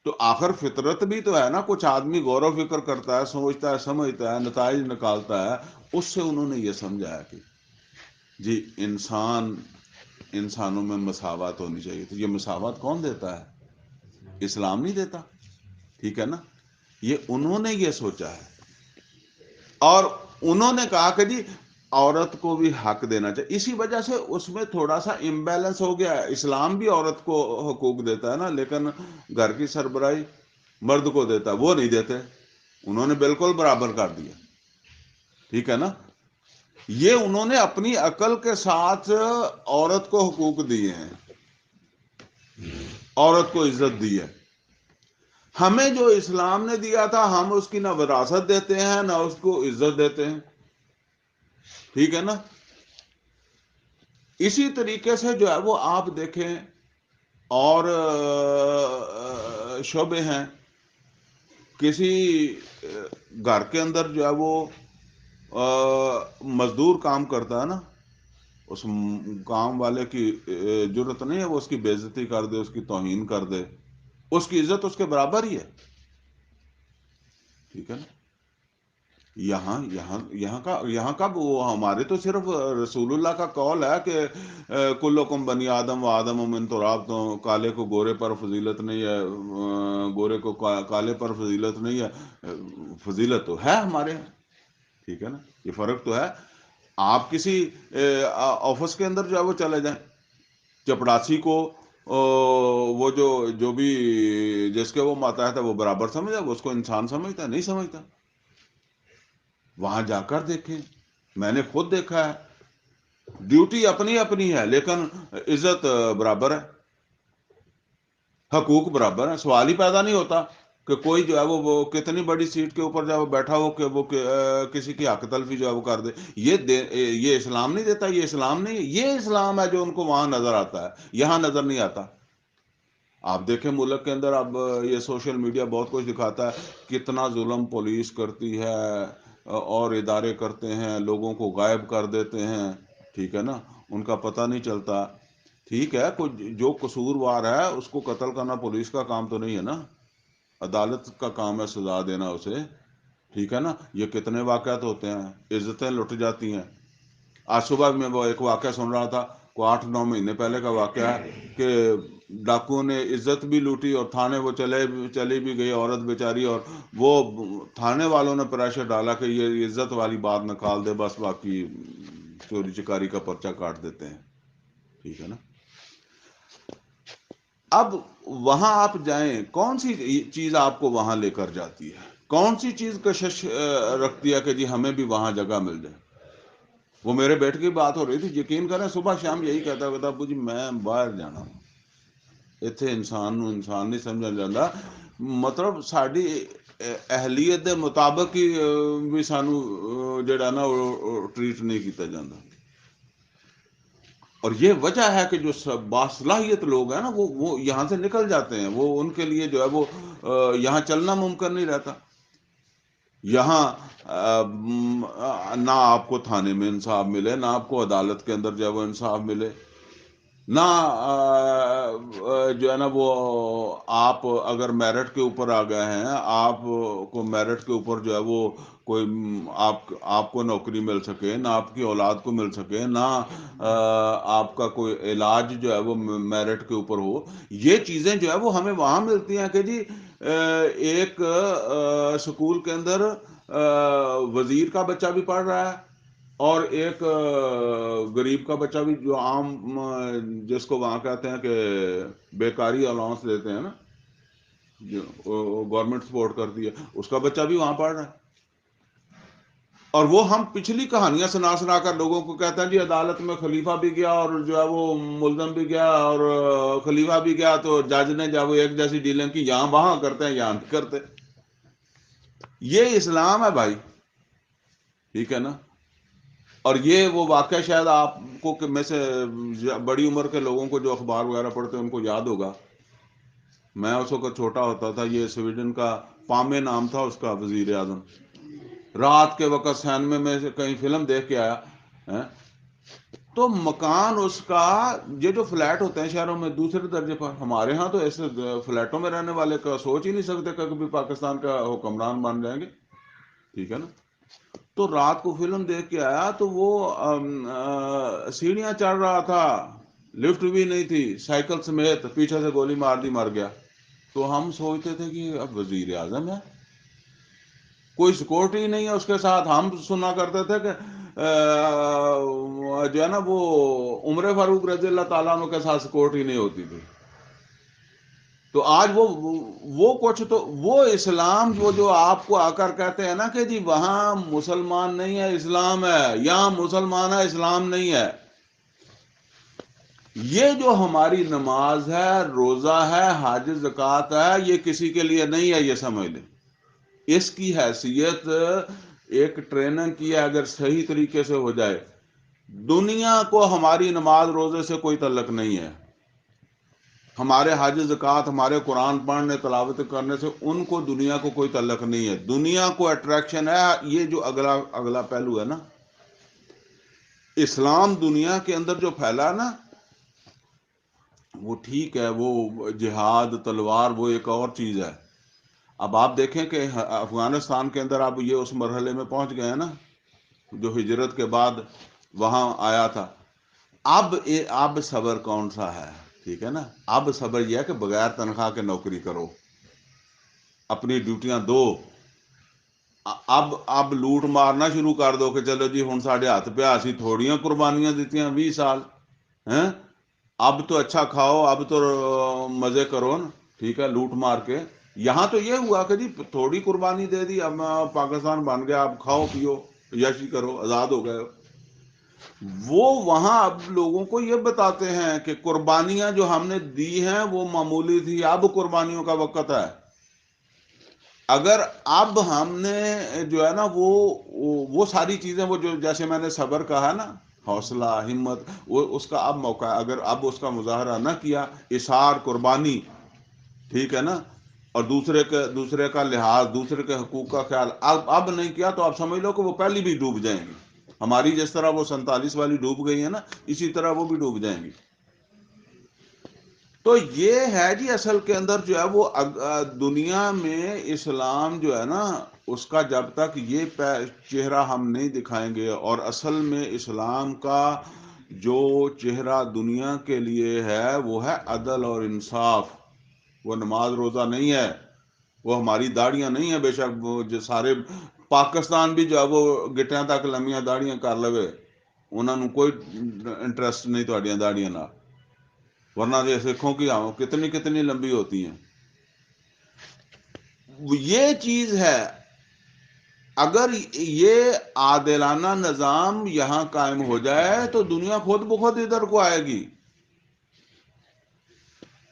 تو آخر فطرت بھی تو ہے نا. کچھ آدمی غور و فکر کرتا ہے, سوچتا ہے, سمجھتا ہے, نتائج نکالتا ہے. اس سے انہوں نے یہ سمجھایا کہ جی انسانوں میں مساوات ہونی چاہیے. تو یہ مساوات کون دیتا ہے؟ اسلام نہیں دیتا. ٹھیک ہے نا, یہ انہوں نے یہ سوچا ہے. اور انہوں نے کہا کہ جی عورت کو بھی حق دینا چاہیے. اسی وجہ سے اس میں تھوڑا سا امبیلنس ہو گیا ہے. اسلام بھی عورت کو حقوق دیتا ہے نا, لیکن گھر کی سربراہی مرد کو دیتا ہے, وہ نہیں دیتے. انہوں نے بالکل برابر کر دیا. ٹھیک ہے نا, یہ انہوں نے اپنی عقل کے ساتھ عورت کو حقوق دیے ہیں, عورت کو عزت دی ہے. ہمیں جو اسلام نے دیا تھا ہم اس کی نہ وراثت دیتے ہیں نہ اس کو عزت دیتے ہیں. ٹھیک ہے نا. اسی طریقے سے جو ہے وہ آپ دیکھیں اور شعبے ہیں. کسی گھر کے اندر جو ہے وہ مزدور کام کرتا ہے نا, اس کام والے کی ضرورت نہیں ہے وہ اس کی بے عزتی کر دے, اس کی توہین کر دے. اس کی عزت اس کے برابر ہی ہے. ٹھیک ہے نا. یہاں کا وہ ہمارے تو صرف رسول اللہ کا قول ہے کہ کلکم بنی آدم و آدم من تراب. تو کالے کو گورے پر فضیلت نہیں ہے, گورے کو کالے پر فضیلت نہیں ہے. فضیلت تو ہے ہمارے یہاں. ٹھیک ہے نا, یہ فرق تو ہے. آپ کسی آفس کے اندر جو ہے وہ چلے جائیں, چپڑاسی کو وہ جو بھی جس کے وہ ماتحت ہے وہ برابر سمجھتا ہے, وہ اس کو انسان سمجھتا ہے؟ نہیں سمجھتا. وہاں جا کر دیکھیں, میں نے خود دیکھا ہے. ڈیوٹی اپنی اپنی ہے لیکن عزت برابر ہے, حقوق برابر ہے. سوال ہی پیدا نہیں ہوتا کہ کوئی جو ہے وہ کتنی بڑی سیٹ کے اوپر جب بیٹھا ہو کہ وہ کسی کی حق تلفی جو ہے وہ کر دے. یہ اسلام نہیں دیتا. یہ اسلام نہیں, یہ اسلام ہے جو ان کو وہاں نظر آتا ہے, یہاں نظر نہیں آتا. آپ دیکھیں ملک کے اندر اب یہ سوشل میڈیا بہت کچھ دکھاتا ہے, کتنا ظلم پولیس کرتی ہے اور ادارے کرتے ہیں, لوگوں کو غائب کر دیتے ہیں. ٹھیک ہے نا, ان کا پتہ نہیں چلتا. ٹھیک ہے, کوئی جو قصوروار ہے اس کو قتل کرنا پولیس کا کام تو نہیں ہے نا, عدالت کا کام ہے سزا دینا اسے. ٹھیک ہے نا. یہ کتنے واقعات ہوتے ہیں, عزتیں لٹ جاتی ہیں. آج صبح میں وہ ایک واقعہ سن رہا تھا, کو 8-9 مہینے پہلے کا واقعہ ہے کہ ڈاکو نے عزت بھی لوٹی اور تھانے وہ چلی بھی گئی عورت بیچاری, اور وہ تھانے والوں نے پریشر ڈالا کہ یہ عزت والی بات نکال دے, بس باقی چوری چکاری کا پرچہ کاٹ دیتے ہیں. ٹھیک ہے نا. اب وہاں آپ جائیں، کون سی چیز آپ کو وہاں لے کر جاتی ہے؟ کون سی چیز کشش رکھتی ہے کہ جی ہمیں بھی وہاں جگہ مل جائے؟ وہ میرے بیٹے کی بات ہو رہی تھی، یقین کریں صبح شام یہی کہتا ابو جی میں باہر جانا ہوں، اتنے انسان نہیں سمجھا جاتا، مطلب ساری اہلیت دے مطابق ہی بھی سانو جڑا نا ٹریٹ نہیں کیتا جاتا۔ اور یہ وجہ ہے کہ جو باصلاحیت لوگ ہیں نا وہ یہاں سے نکل جاتے ہیں، وہ ان کے لیے جو ہے وہ یہاں چلنا ممکن نہیں رہتا۔ یہاں نہ آپ کو تھانے میں انصاف ملے، نہ آپ کو عدالت کے اندر جو ہے وہ انصاف ملے، نہ جو ہے نا وہ آپ اگر میرٹ کے اوپر آ گئے ہیں، آپ کو میرٹ کے اوپر جو ہے وہ کوئی آپ کو نوکری مل سکے، نہ آپ کی اولاد کو مل سکے، نہ آپ کا کوئی علاج جو ہے وہ میرٹ کے اوپر ہو۔ یہ چیزیں جو ہے وہ ہمیں وہاں ملتی ہیں کہ جی ایک سکول کے اندر وزیر کا بچہ بھی پڑھ رہا ہے، اور ایک غریب کا بچہ بھی، جو عام جس کو وہاں کہتے ہیں کہ بیکاری الاؤنس دیتے ہیں نا، جو گورنمنٹ سپورٹ کرتی ہے، اس کا بچہ بھی وہاں پڑھ رہا ہے۔ اور وہ ہم پچھلی کہانیاں سنا کر لوگوں کو کہتے ہیں جی عدالت میں خلیفہ بھی گیا اور جو ہے وہ ملزم بھی گیا اور خلیفہ بھی گیا، تو جج نے جب وہ ایک جیسی ڈیلنگ کی، یہاں وہاں کرتے ہیں یہاں نہیں کرتے۔ یہ اسلام ہے بھائی، ٹھیک ہے نا؟ اور یہ وہ واقعہ شاید آپ کو کہ میں سے بڑی عمر کے لوگوں کو جو اخبار وغیرہ پڑھتے ہیں ان کو یاد ہوگا۔ میں اس وقت چھوٹا ہوتا تھا، یہ سویڈن کا پامے نام تھا اس کا وزیر اعظم، رات کے وقت سینما میں سے کہیں فلم دیکھ کے آیا، تو مکان اس کا، یہ جو فلیٹ ہوتے ہیں شہروں میں دوسرے درجے پر، ہمارے ہاں تو ایسے فلیٹوں میں رہنے والے کا سوچ ہی نہیں سکتے کہ کبھی پاکستان کا حکمران بن جائیں گے، ٹھیک ہے نا؟ تو رات کو فلم دیکھ کے آیا تو وہ سیڑھیاں چڑھ رہا تھا، لفٹ بھی نہیں تھی، سائیکل سمیت پیچھے سے گولی مار دی، مر گیا۔ تو ہم سوچتے تھے کہ اب وزیر اعظم ہے، کوئی سیکورٹی نہیں ہے اس کے ساتھ۔ ہم سنا کرتے تھے کہ جو ہے نا وہ عمر فاروق رضی اللہ تعالیٰ عنہ کے ساتھ سیکورٹی نہیں ہوتی تھی۔ تو آج وہ کچھ تو وہ اسلام جو آپ کو آ کر کہتے ہیں نا کہ جی وہاں مسلمان نہیں ہے اسلام ہے، یہاں مسلمان ہے اسلام نہیں ہے، یہ جو ہماری نماز ہے، روزہ ہے، حج زکوٰۃ ہے، یہ کسی کے لیے نہیں ہے، یہ سمجھ لیں۔ اس کی حیثیت ایک ٹریننگ کی ہے، اگر صحیح طریقے سے ہو جائے۔ دنیا کو ہماری نماز روزے سے کوئی تعلق نہیں ہے، ہمارے حج زکوٰۃ، ہمارے قرآن پڑھنے تلاوت کرنے سے ان کو دنیا کو کوئی تعلق نہیں ہے۔ دنیا کو اٹریکشن ہے یہ جو اگلا پہلو ہے نا، اسلام دنیا کے اندر جو پھیلا نا، وہ ٹھیک ہے، وہ جہاد تلوار وہ ایک اور چیز ہے۔ اب آپ دیکھیں کہ افغانستان کے اندر اب یہ اس مرحلے میں پہنچ گئے ہیں نا، جو ہجرت کے بعد وہاں آیا تھا۔ اب صبر کون سا ہے؟ ٹھیک ہے نا؟ اب صبر یہ ہے کہ بغیر تنخواہ کے نوکری کرو، اپنی ڈیوٹیاں دو، اب لوٹ مارنا شروع کر دو کہ چلو جی ہوں ساڈے ہاتھ پہ اسی تھوڑیاں قربانیاں دیتی ہیں 20 سال ہیں، اب تو اچھا کھاؤ، اب تو مزے کرو نا، ٹھیک ہے، لوٹ مار کے۔ یہاں تو یہ ہوا کہ جی تھوڑی قربانی دے دی، اب پاکستان بن گیا، اب کھاؤ پیو یشی کرو، آزاد ہو گئے۔ وہ وہاں اب لوگوں کو یہ بتاتے ہیں کہ قربانیاں جو ہم نے دی ہیں وہ معمولی تھی، اب قربانیوں کا وقت ہے۔ اگر اب ہم نے جو ہے نا وہ ساری چیزیں، وہ جو جیسے میں نے صبر کہا نا، حوصلہ، ہمت، وہ اس کا اب موقع ہے۔ اگر اب اس کا مظاہرہ نہ کیا، اثار، قربانی، ٹھیک ہے نا، اور دوسرے کا لحاظ، دوسرے کے حقوق کا خیال اب نہیں کیا، تو آپ سمجھ لو کہ وہ پہلی بھی ڈوب جائیں گی۔ ہماری جس طرح وہ 47 والی ڈوب گئی ہے نا، اسی طرح وہ بھی ڈوب جائیں گی۔ تو یہ ہے جی اصل کے اندر جو ہے وہ دنیا میں اسلام جو ہے نا، اس کا جب تک یہ چہرہ ہم نہیں دکھائیں گے، اور اصل میں اسلام کا جو چہرہ دنیا کے لیے ہے وہ ہے عدل اور انصاف، وہ نماز روزہ نہیں ہے، وہ ہماری داڑیاں نہیں ہیں۔ بے شک وہ جو سارے پاکستان بھی جو ہے وہ گٹیاں تک لمیاں داڑیاں کر لوے، انہوں نے کوئی انٹرسٹ نہیں تہاڈیاں داڑیاں نال، ورنہ یہ سکھوں کی کتنی کتنی لمبی ہوتی ہیں. یہ چیز ہے. اگر یہ عادلانہ نظام یہاں قائم ہو جائے تو دنیا خود بخود ادھر کو آئے گی.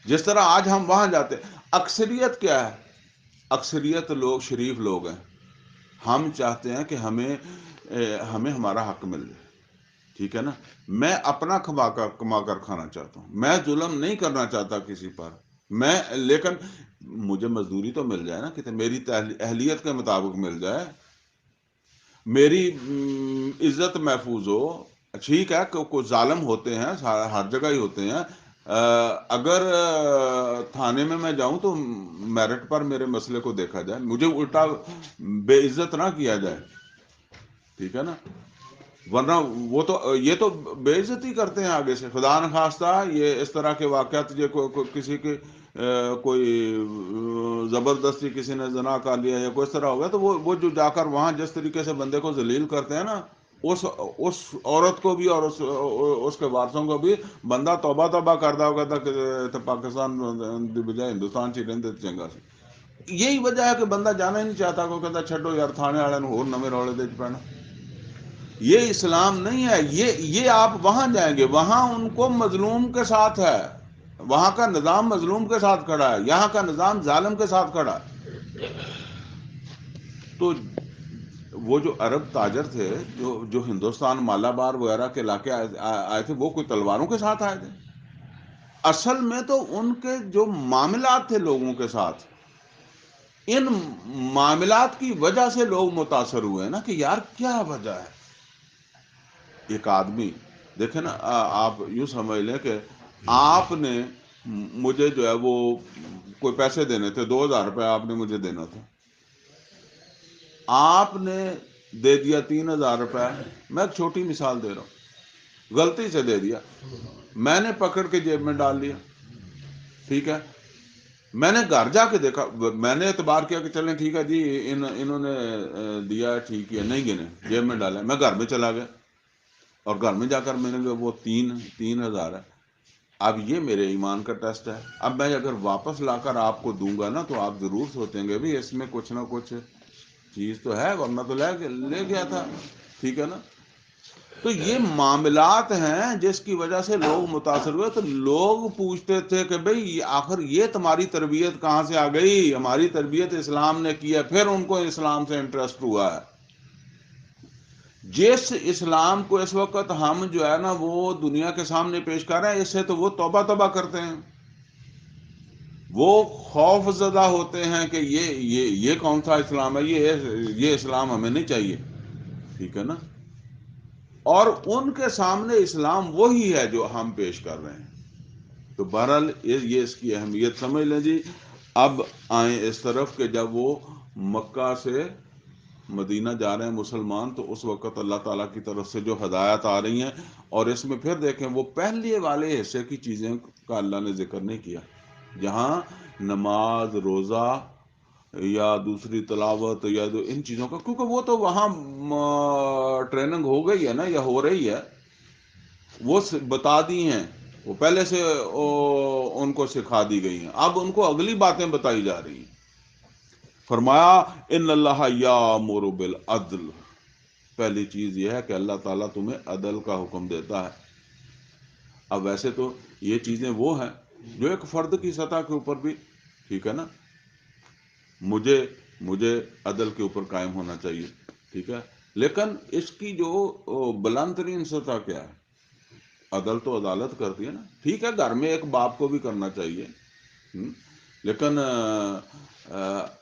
جس طرح آج ہم وہاں جاتے ہیں. اکثریت کیا ہے؟ اکثریت لوگ شریف لوگ ہیں. ہم چاہتے ہیں کہ ہمیں ہمارا حق مل جائے. ٹھیک ہے نا. میں اپنا کما کر کھانا چاہتا ہوں. میں ظلم نہیں کرنا چاہتا کسی پر. لیکن مجھے مزدوری تو مل جائے نا، کہ میری اہلیت کے مطابق مل جائے، میری عزت محفوظ ہو. ٹھیک ہے کہ کچھ ظالم ہوتے ہیں، ہر جگہ ہی ہوتے ہیں. اگر تھانے میں جاؤں تو میرٹ پر میرے مسئلے کو دیکھا جائے، مجھے الٹا بے عزت نہ کیا جائے. ٹھیک ہے نا. ورنہ وہ تو یہ تو بے عزتی کرتے ہیں آگے سے. خدا نخواستہ یہ اس طرح کے واقعات، کسی کے کوئی زبردستی کسی نے زنا کر لیا یا کوئی اس طرح ہو گیا، تو وہ جو جا کر وہاں جس طریقے سے بندے کو ذلیل کرتے ہیں نا، اس عورت کو بھی اور اس کے وارثوں کو بھی بندہ توبہ کرتا ہوگا کہ پاکستان بجائے ہندوستان چ رہتے چنگا سے. یہی وجہ ہے کہ بندہ جانا ہی نہیں چاہتا. کو کہتا چھڈو یار، تھانے والے ہور نویں رولے دے پینا. یہ اسلام نہیں ہے. یہ آپ وہاں جائیں گے، وہاں ان کو مظلوم کے ساتھ ہے. وہاں کا نظام مظلوم کے ساتھ کھڑا ہے، یہاں کا نظام ظالم کے ساتھ کھڑا ہے. تو وہ جو عرب تاجر تھے، جو ہندوستان مالابار وغیرہ کے علاقے آئے تھے، وہ کوئی تلواروں کے ساتھ آئے تھے؟ اصل میں تو ان کے جو معاملات تھے لوگوں کے ساتھ، ان معاملات کی وجہ سے لوگ متاثر ہوئے ہیں نا، کہ یار کیا وجہ ہے. ایک آدمی دیکھیں نا، آپ یوں سمجھ لیں کہ آپ نے مجھے جو ہے وہ کوئی پیسے دینے تھے، 2000 روپے آپ نے مجھے دینا تھا. آپ نے دے دیا 3000 روپے. میں ایک چھوٹی مثال دے رہا ہوں، غلطی سے دے دیا. میں نے پکڑ کے جیب میں ڈال لیا. ٹھیک ہے. میں نے گھر جا کے دیکھا، میں نے اعتبار کیا کہ چلیں ٹھیک ہے جی، انہوں نے دیا، ٹھیک ہے، نہیں گنے، جیب میں ڈالا. میں گھر میں چلا گیا اور گھر میں جا کر میں نے وہ 3000 ہے. اب یہ میرے ایمان کا ٹیسٹ ہے. اب میں اگر واپس لا کر آپ کو دوں گا نا، تو آپ ضرور سوچیں گے بھی اس میں کچھ نہ کچھ چیز تو ہے، ورنہ تو لے گیا تھا. ٹھیک ہے نا. تو یہ معاملات ہیں جس کی وجہ سے لوگ متاثر ہوئے. تو لوگ پوچھتے تھے کہ بھئی آخر یہ تمہاری تربیت کہاں سے آ گئی؟ ہماری تربیت اسلام نے کی ہے. پھر ان کو اسلام سے انٹرسٹ ہوا ہے. جس اسلام کو اس وقت ہم جو ہے نا وہ دنیا کے سامنے پیش کر رہے ہیں، اس سے تو وہ توبہ کرتے ہیں. وہ خوف زدہ ہوتے ہیں کہ یہ کون سا اسلام ہے، یہ اسلام ہمیں نہیں چاہیے. ٹھیک ہے نا. اور ان کے سامنے اسلام وہی ہے جو ہم پیش کر رہے ہیں. تو بہرحال یہ اس کی اہمیت سمجھ لیں جی. اب آئیں اس طرف کہ جب وہ مکہ سے مدینہ جا رہے ہیں مسلمان، تو اس وقت اللہ تعالیٰ کی طرف سے جو ہدایت آ رہی ہیں، اور اس میں پھر دیکھیں وہ پہلے والے حصے کی چیزیں کا اللہ نے ذکر نہیں کیا، جہاں نماز، روزہ یا دوسری تلاوت یا ان چیزوں کا، کیونکہ وہ تو وہاں ٹریننگ ہو گئی ہے نا، یا ہو رہی ہے، وہ بتا دی ہیں، وہ پہلے سے ان کو سکھا دی گئی ہیں. اب ان کو اگلی باتیں بتائی جا رہی ہیں. فرمایا ان اللہ یامر بالعدل. پہلی چیز یہ ہے کہ اللہ تعالیٰ تمہیں عدل کا حکم دیتا ہے. اب ویسے تو یہ چیزیں وہ ہیں جو ایک فرد کی سطح کے اوپر بھی، ٹھیک ہے نا، مجھے عدل کے اوپر قائم ہونا چاہیے. ٹھیک ہے. لیکن اس کی جو بلند ترین سطح کیا ہے؟ عدل تو عدالت کرتی ہے نا. ٹھیک ہے، گھر میں ایک باپ کو بھی کرنا چاہیے، لیکن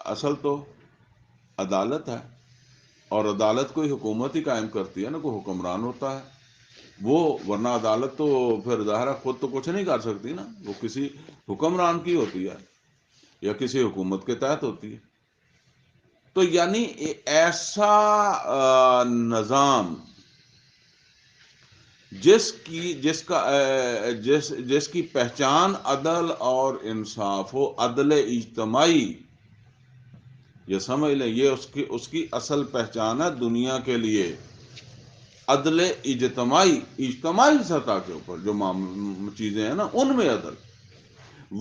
اصل تو عدالت ہے. اور عدالت کوئی حکومت ہی قائم کرتی ہے نا، کوئی حکمران ہوتا ہے وہ. ورنہ عدالت تو پھر ظاہر خود تو کچھ نہیں کر سکتی نا، وہ کسی حکمران کی ہوتی ہے یا کسی حکومت کے تحت ہوتی ہے. تو یعنی ایسا نظام جس کی پہچان عدل اور انصاف ہو، عدل اجتماعی، یہ سمجھ لیں، یہ اس کی اصل پہچان ہے دنیا کے لیے. عدل اجتماعی سطح کے اوپر جو چیزیں ہیں نا ان میں عدل،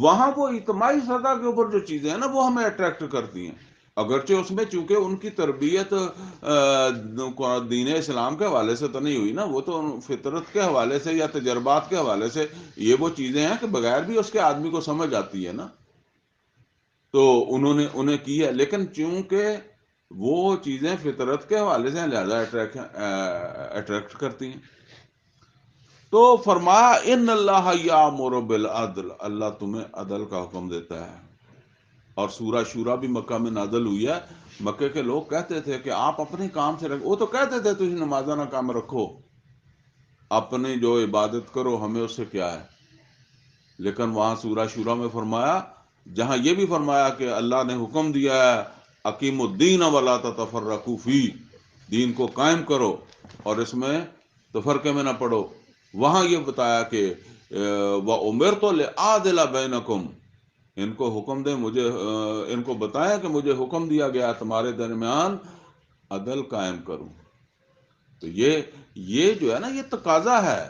وہاں وہ اجتماعی سطح کے اوپر جو چیزیں ہیں نا وہ ہمیں اٹریکٹ کرتی ہیں، اگرچہ اس میں چونکہ ان کی تربیت دین اسلام کے حوالے سے تو نہیں ہوئی نا، وہ تو فطرت کے حوالے سے یا تجربات کے حوالے سے یہ وہ چیزیں ہیں کہ بغیر بھی اس کے آدمی کو سمجھ آتی ہے نا، تو انہوں نے انہیں کی ہے، لیکن چونکہ وہ چیزیں فطرت کے حوالے سے لہذا اٹریکٹ کرتی ہیں۔ تو فرمایا ان اللہ یامر بالعدل، اللہ تمہیں عدل کا حکم دیتا ہے۔ اور سورہ شورا بھی مکہ میں نازل ہوئی ہے۔ مکے کے لوگ کہتے تھے کہ آپ اپنے کام سے رکھو، وہ تو کہتے تھے تجھے نمازہ نہ کام رکھو، اپنی جو عبادت کرو، ہمیں اس سے کیا ہے، لیکن وہاں سورہ شورا میں فرمایا، جہاں یہ بھی فرمایا کہ اللہ نے حکم دیا ہے اقیم الدین ولا تتفرقوا فیہ، دین کو قائم کرو اور اس میں تفرقے میں نہ پڑو، وہاں یہ بتایا کہ وَأُمِرْتُ لِأَعْدِلَ بَيْنَكُمْ، ان کو حکم دیں، مجھے ان کو بتائیں کہ مجھے حکم دیا گیا تمہارے درمیان عدل قائم کروں۔ تو یہ جو ہے نا یہ تقاضا ہے،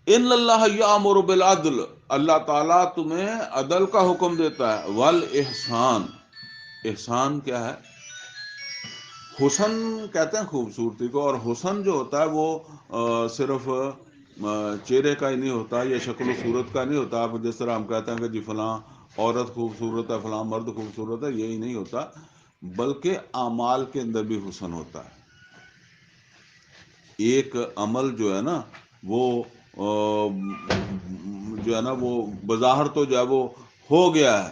ان اللہ یامر بالعدل، اللہ تعالیٰ تمہیں عدل کا حکم دیتا ہے، والاحسان، احسان کیا ہے؟ حسن کہتے ہیں خوبصورتی کو، اور حسن جو ہوتا ہے وہ صرف چہرے کا ہی نہیں ہوتا، یا شکل و صورت کا نہیں ہوتا، آپ جس طرح ہم کہتے ہیں کہ جی فلاں عورت خوبصورت ہے، فلاں مرد خوبصورت ہے، یہی نہیں ہوتا، بلکہ اعمال کے اندر بھی حسن ہوتا ہے۔ ایک عمل جو ہے نا وہ جو ہے نا وہ بظاہر تو جو ہے وہ ہو گیا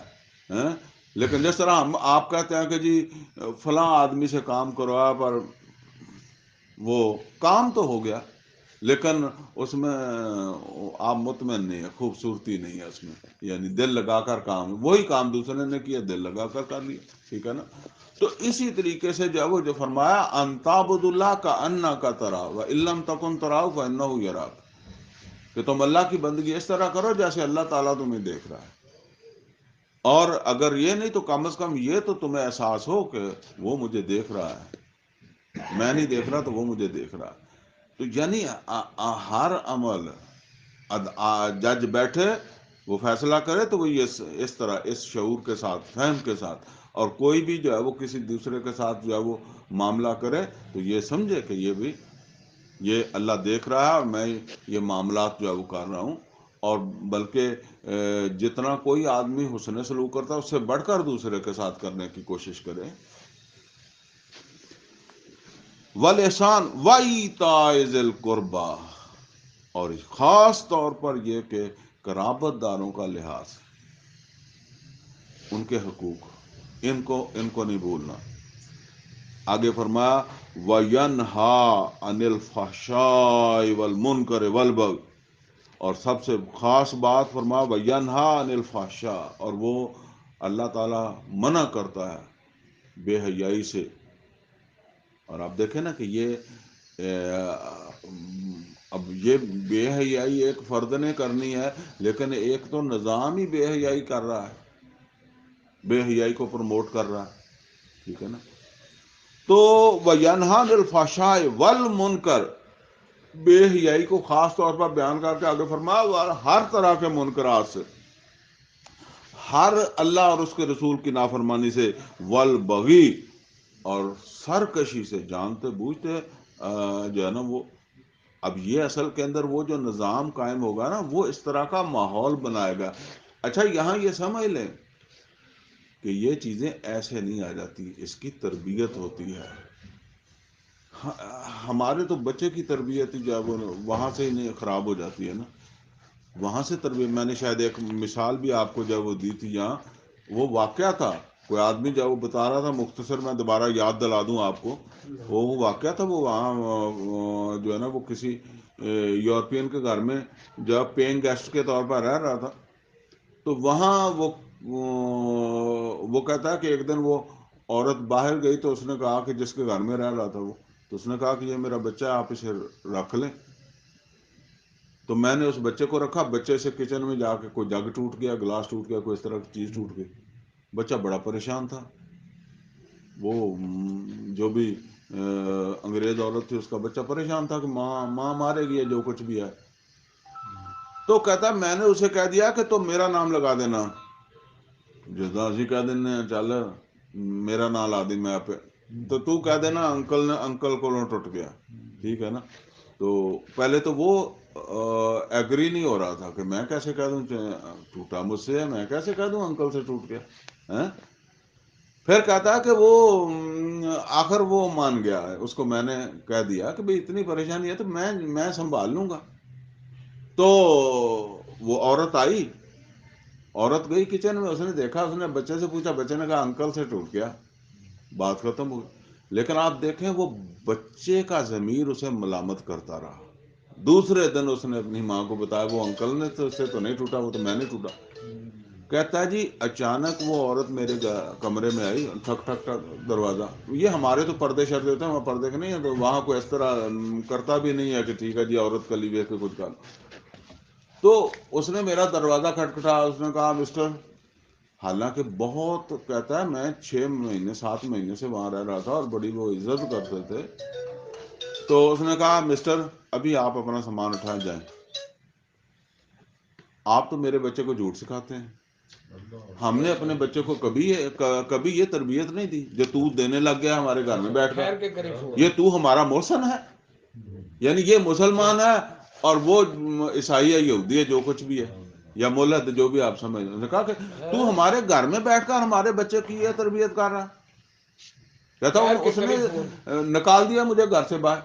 ہے، لیکن جس طرح آپ کہتے ہیں کہ جی فلاں آدمی سے کام کروا، پر وہ کام تو ہو گیا لیکن اس میں آپ مطمئن نہیں ہے، خوبصورتی نہیں ہے اس میں، یعنی دل لگا کر کام، وہی کام دوسرے نے کیا، دل لگا کر لیا، ٹھیک ہے نا۔ تو اسی طریقے سے جو ہے وہ جو فرمایا ان تعبد اللہ کا انک تراہ وان لم تکن تراہ فانہ یراک، کہ تم اللہ کی بندگی اس طرح کرو جیسے اللہ تعالیٰ تمہیں دیکھ رہا ہے، اور اگر یہ نہیں تو کم از کم یہ تو تمہیں احساس ہو کہ وہ مجھے دیکھ رہا ہے، میں نہیں دیکھ رہا تو وہ مجھے دیکھ رہا ہے۔ تو یعنی ہر عمل جج بیٹھے وہ فیصلہ کرے تو وہ اس طرح اس شعور کے ساتھ، فہم کے ساتھ، اور کوئی بھی جو ہے وہ کسی دوسرے کے ساتھ جو ہے وہ معاملہ کرے تو یہ سمجھے کہ یہ اللہ دیکھ رہا ہے اور میں یہ معاملات جو ہے وہ کر رہا ہوں، اور بلکہ جتنا کوئی آدمی حسن سلوک کرتا ہے اس سے بڑھ کر دوسرے کے ساتھ کرنے کی کوشش کرے۔ والاحسان وایتاء ذی القربی، اور خاص طور پر یہ کہ قرابت داروں کا لحاظ، ان کے حقوق، ان کو نہیں بھولنا۔ آگے فرمایا وَيَنْهَا عَنِ الْفَحْشَاءِ وَالْمُنْكَرِ وَالْبَغْيِ، اور سب سے خاص بات فرمایا وَيَنْهَا عَنِ الْفَحْشَاء، اور وہ اللہ تعالیٰ منع کرتا ہے بے حیائی سے۔ اور آپ دیکھیں نا کہ اب یہ بے حیائی ایک فرد نے کرنی ہے، لیکن ایک تو نظام ہی بے حیائی کر رہا ہے، بے حیائی کو پروموٹ کر رہا ہے، ٹھیک ہے نا۔ تو وَيَنْهَا عَنِ الْفَحْشَاءِ وَالْمُنْكَرِ، بے حیائی کو خاص طور پر بیان کر کے آگے فرمایا ہر طرح کے منکرات سے، ہر اللہ اور اس کے رسول کی نافرمانی سے، والبغی، اور سرکشی سے، جانتے بوجھتے جو ہے نا وہ، اب یہ اصل کے اندر وہ جو نظام قائم ہوگا نا وہ اس طرح کا ماحول بنائے گا۔ اچھا یہاں یہ سمجھ لیں کہ یہ چیزیں ایسے نہیں آ جاتی، اس کی تربیت ہوتی ہے۔ ہمارے تو بچے کی تربیت جو ہے وہ وہاں سے ہی نہیں خراب ہو جاتی ہے نا، وہاں سے تربیت، میں نے شاید ایک مثال بھی آپ کو جو وہ دی تھی یہاں، وہ واقعہ تھا، کوئی آدمی جب وہ بتا رہا تھا، مختصر میں دوبارہ یاد دلا دوں آپ کو، وہ واقعہ تھا، وہ وہاں جو ہے نا وہ کسی یورپین کے گھر میں جب پینگ گیسٹ کے طور پر رہ رہا تھا، تو وہاں وہ کہتا ہے کہ ایک دن وہ عورت باہر گئی تو اس نے کہا کہ جس کے گھر میں رہ رہا تھا وہ، تو اس نے کہا کہ یہ میرا بچہ ہے، آپ اسے رکھ لیں۔ تو میں نے اس بچے کو رکھا، بچے سے کچن میں جا کے کوئی جگ ٹوٹ گیا، گلاس ٹوٹ گیا، کوئی اس طرح کی چیز ٹوٹ گئی، بچہ بڑا پریشان تھا، وہ جو بھی انگریز عورت تھی، اس کا بچہ پریشان تھا کہ ماں مارے گی جو کچھ بھی ہے. تو کہتا میں نے اسے کہہ دیا کہ تو میرا نام لگا دینا، جدا اسی کہہ دینا چل میرا نام لا دی میں پہ، تو کہہ دینا انکل کو ٹوٹ گیا. ٹھیک ہے نا. تو پہلے تو وہ ایگری نہیں ہو رہا تھا کہ میں کیسے کہہ دوں ٹوٹا مجھ سے، میں کیسے کہہ دوں انکل سے ٹوٹ گیا. پھر کہتا کہ وہ آخر وہ مان گیا ہے، اس کو میں نے کہہ دیا کہ بھئی اتنی پریشانی ہے تو میں سنبھال لوں گا. تو وہ عورت آئی، عورت گئی کچن میں، اس نے دیکھا، اس نے بچے سے پوچھا، بچے نے کہا انکل سے ٹوٹ گیا، بات ختم ہو گئی. لیکن آپ دیکھیں وہ بچے کا ضمیر اسے ملامت کرتا رہا. دوسرے دن اس نے اپنی ماں کو بتایا وہ انکل نے تو اسے تو نہیں ٹوٹا، وہ تو میں نے ٹوٹا. کہتا ہے جی اچانک وہ عورت میرے کمرے میں آئی، ٹھک ٹھک ٹھک دروازہ. یہ ہمارے تو پردے شردے ہوتے ہیں، وہاں پردے کے نہیں ہیں، تو وہاں کوئی اس طرح کرتا بھی نہیں ہے کہ ٹھیک ہے جی عورت کلی ویک کے کچھ کر. تو اس نے میرا دروازہ کھٹکھٹایا، اس نے کہا مسٹر، حالانکہ بہت کہتا ہے میں 6 مہینے 7 مہینے سے وہاں رہ رہا تھا اور بڑی وہ عزت کرتے تھے. تو اس نے کہا مسٹر ابھی آپ اپنا سامان اٹھائیں جائیں، آپ تو میرے بچے کو جھوٹ سکھاتے ہیں. ہم نے اپنے بچے کو کبھی یہ تربیت نہیں دی جو تو دینے لگ گیا ہمارے گھر میں بیٹھ کر. یہ تو ہمارا محسن ہے، یعنی یہ مسلمان ہے اور وہ عیسائی ہے، یہودی ہے، جو کچھ بھی ہے، یا ملحد، جو بھی آپ سمجھ. نے کہا کہ تو ہمارے گھر میں بیٹھ کر ہمارے بچے کی یہ تربیت کر رہا. کہتا اس نے نکال دیا مجھے گھر سے باہر.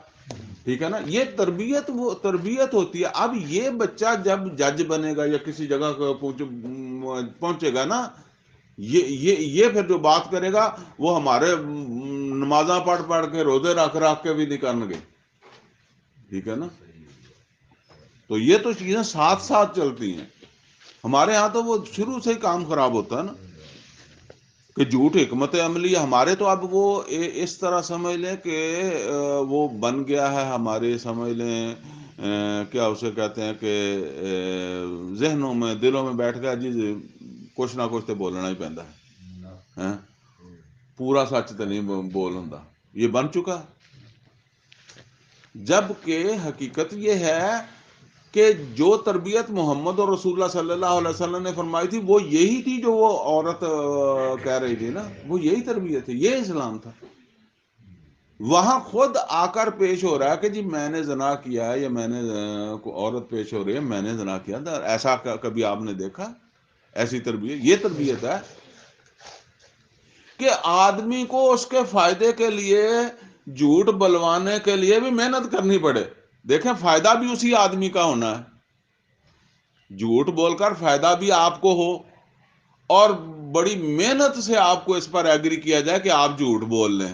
ٹھیک ہے نا. یہ تربیت وہ تربیت ہوتی ہے. اب یہ بچہ جب جج بنے گا یا کسی جگہ پہنچے گا نا، یہ پھر جو بات کرے گا وہ ہمارے نمازاں پڑھ پڑھ کے روزے رکھ کے بھی نہیں کرن گے. ٹھیک ہے نا. تو یہ تو چیزیں ساتھ ساتھ چلتی ہیں. ہمارے ہاں تو وہ شروع سے ہی کام خراب ہوتا ہے نا کہ جھوٹ حکمت عملی. ہمارے تو اب وہ اس طرح سمجھ لیں کہ وہ بن گیا ہے ہمارے، سمجھ لیں کیا اسے کہتے ہیں کہ ذہنوں میں دلوں میں بیٹھ گیا جی کچھ نہ کچھ تو بولنا ہی پہنتا ہے، پورا سچ تو نہیں بول ہوں. یہ بن چکا. جبکہ حقیقت یہ ہے کہ جو تربیت محمد اور رسول اللہ صلی اللہ علیہ وسلم نے فرمائی تھی وہ یہی تھی جو وہ عورت کہہ رہی تھی نا، وہ یہی تربیت تھی، یہ اسلام تھا. وہاں خود آ کر پیش ہو رہا ہے کہ جی میں نے زنا کیا ہے، یا میں نے عورت پیش ہو رہی ہے میں نے زنا کیا تھا. ایسا کبھی آپ نے دیکھا؟ ایسی تربیت، یہ تربیت ہے کہ آدمی کو اس کے فائدے کے لیے جھوٹ بلوانے کے لیے بھی محنت کرنی پڑے. دیکھیں فائدہ بھی اسی آدمی کا ہونا ہے. جھوٹ بول کر فائدہ بھی آپ کو ہو اور بڑی محنت سے آپ کو اس پر ایگری کیا جائے کہ آپ جھوٹ بول لیں.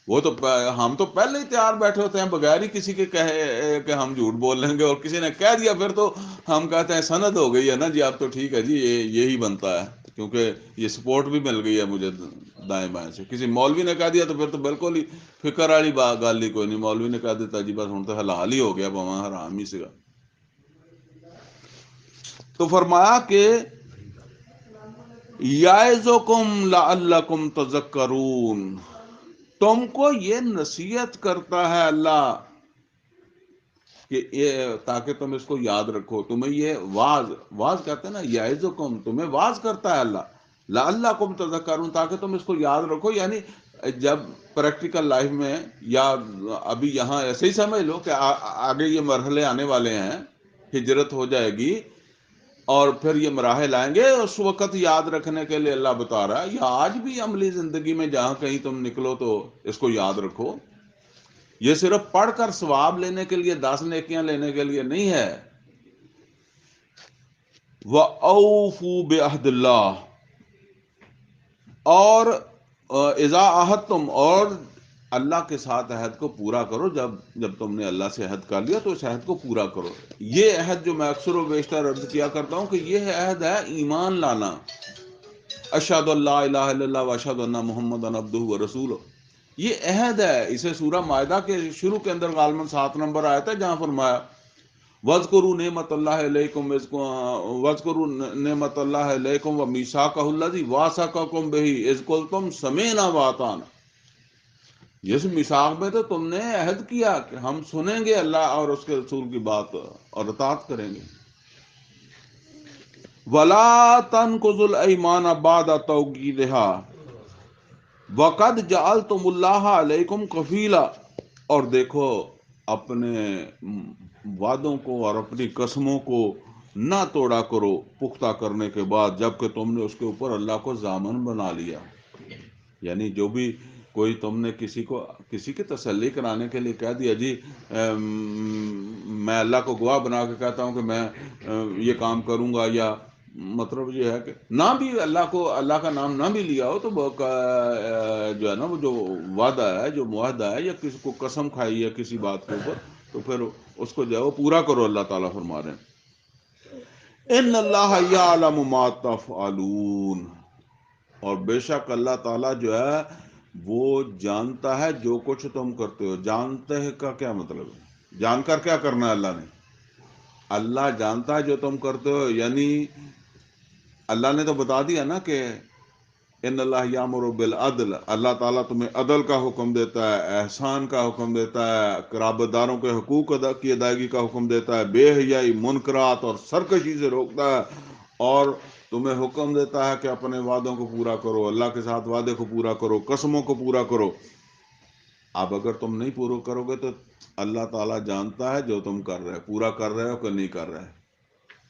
وہ تو ہم تو پہلے ہی تیار بیٹھے ہوتے ہیں بغیر ہی کسی کے کہے کہ ہم جھوٹ بول لیں گے، اور کسی نے کہہ دیا پھر تو ہم کہتے ہیں سند ہو گئی ہے نا جی، اب تو ٹھیک ہے جی یہی بنتا ہے، کیونکہ یہ سپورٹ بھی مل گئی ہے مجھے دائیں بائیں سے. کسی مولوی نے کہہ دیا تو پھر تو بالکل ہی فکر والی گل ہی کوئی نہیں. مولوی نے کہہ دیتا جی بس ہوں تو حلال ہی ہو گیا، وہاں حرام ہی سگا. تو فرمایا کہ یعظکم لعلکم تذکرون، تم کو یہ نصیحت کرتا ہے اللہ کہ تاکہ تم اس کو یاد رکھو. تمہیں یہ واز کہتے ہیں نا، یعظکم، تمہیں واز کرتا ہے اللہ، لعلکم تذکرون، تاکہ تم اس کو یاد رکھو. یعنی جب پریکٹیکل لائف میں یا ابھی یہاں ایسے ہی سمجھ لو کہ آگے یہ مرحلے آنے والے ہیں، ہجرت ہو جائے گی اور پھر یہ مراحل آئیں گے، اس وقت یاد رکھنے کے لیے اللہ بتا رہا ہے. یا آج بھی عملی زندگی میں جہاں کہیں تم نکلو تو اس کو یاد رکھو. یہ صرف پڑھ کر ثواب لینے کے لیے، 10 نیکیاں لینے کے لیے نہیں ہے. وَأَوْفُوا بِعَهْدِ اللَّهِ، اور اذا عَاهَدتُّمْ، اور اللہ کے ساتھ عہد کو پورا کرو. جب تم نے اللہ سے عہد کر لیا تو اس عہد کو پورا کرو. یہ عہد جو میں اکثر و بیشتر عرض کیا کرتا ہوں کہ یہ عہد ہے ایمان لانا. اشہد اللہ الہ الا اللہ واشہد ان محمد عبدہ ورسولہ، یہ عہد ہے. اسے سورہ مائدہ کے شروع کے اندر غالباً 7 نمبر آیت ہے جہاں فرمایا وَاذْكُرُوا نِعْمَتَ اللَّهِ عَلَيْكُمْ وَاذْكُرُوا نِعْمَتَ اللَّهِ عَلَيْكُمْ وَمِيثَاقَهُ الَّذِي وَاثَقَكُمْ بِهِ إِذْ قُلْتُمْ سَمِعْنَا وَأَطَعْنَا. جس میثاق میں تو تم نے عہد کیا کہ ہم سنیں گے اللہ اور اس کے رسول کی بات اور اطاعت کریں گے. وَلَا تَنْقُضُوا الْأَيْمَانَ بَعْدَ تَوْكِيدِهَا وَقَدْ جَعَلْتُمُ اللَّهَ عَلَيْكُمْ كَفِيلًا. اور دیکھو اپنے وعدوں کو اور اپنی قسموں کو نہ توڑا کرو پختہ کرنے کے بعد، جبکہ تم نے اس کے اوپر اللہ کو ضامن بنا لیا. یعنی جو بھی کوئی تم نے کسی کی تسلی کرانے کے لیے کہہ دیا جی میں اللہ کو گواہ بنا کے کہتا ہوں کہ میں یہ کام کروں گا، یا مطلب یہ ہے کہ نہ بھی اللہ کا نام نہ بھی لیا ہو تو جو ہے نا وہ جو وعدہ ہے، جو معاہدہ ہے، یا کسی کو قسم کھائی ہے کسی بات کے اوپر، تو پھر اس کو جو ہے وہ پورا کرو. اللہ تعالیٰ فرما رہے ہیں ان اللہ یعلم ما تفعلون، اور بے شک اللہ تعالیٰ جو ہے وہ جانتا ہے جو کچھ تم کرتے ہو. جانتے ہیں کا کیا مطلب ہے؟ جان کر کیا کرنا ہے اللہ نے؟ اللہ جانتا ہے جو تم کرتے ہو، یعنی اللہ نے تو بتا دیا نا کہ ان اللہ یامر بالعدل، اللہ تعالیٰ تمہیں عدل کا حکم دیتا ہے، احسان کا حکم دیتا ہے، قرابت داروں کے حقوق کی ادائیگی کا حکم دیتا ہے، بے حیائی، منکرات اور سرکشی سے روکتا ہے، اور تمہیں حکم دیتا ہے کہ اپنے وعدوں کو پورا کرو، اللہ کے ساتھ وعدے کو پورا کرو، قسموں کو پورا کرو. اب اگر تم نہیں پورا کرو گے تو اللہ تعالیٰ جانتا ہے جو تم کر رہے، پورا کر رہے ہو کہ نہیں کر رہے،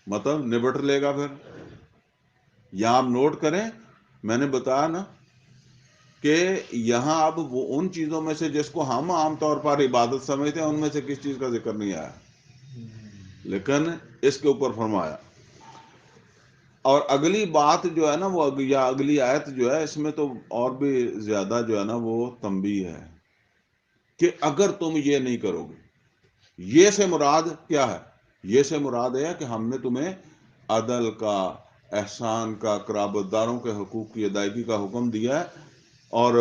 مطلب نبٹ لے گا. پھر یہاں آپ نوٹ کریں، میں نے بتایا نا کہ یہاں اب وہ ان چیزوں میں سے جس کو ہم عام طور پر عبادت سمجھتے ہیں ان میں سے کس چیز کا ذکر نہیں آیا، لیکن اس کے اوپر فرمایا. اور اگلی بات جو ہے نا وہ یا اگلی آیت جو ہے اس میں تو اور بھی زیادہ جو ہے نا وہ تنبیہ ہے کہ اگر تم یہ نہیں کرو گے. یہ سے مراد کیا ہے؟ یہ سے مراد ہے کہ ہم نے تمہیں عدل کا، احسان کا، قرابت داروں کے حقوق کی ادائیگی کا حکم دیا ہے، اور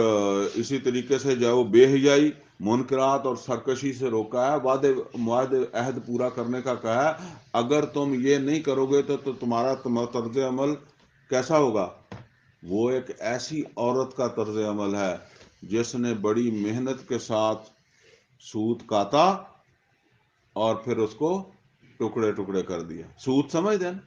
اسی طریقے سے جو ہے وہ بے حیائی، منکرات اور سرکشی سے روکا ہے، معاہدے عہد پورا کرنے کا کہا ہے. اگر تم یہ نہیں کرو گے تو تمہارا طرز عمل کیسا ہوگا؟ وہ ایک ایسی عورت کا طرز عمل ہے جس نے بڑی محنت کے ساتھ سوت کاتا اور پھر اس کو ٹکڑے ٹکڑے کر دیا. سوت سمجھتے ہیں؟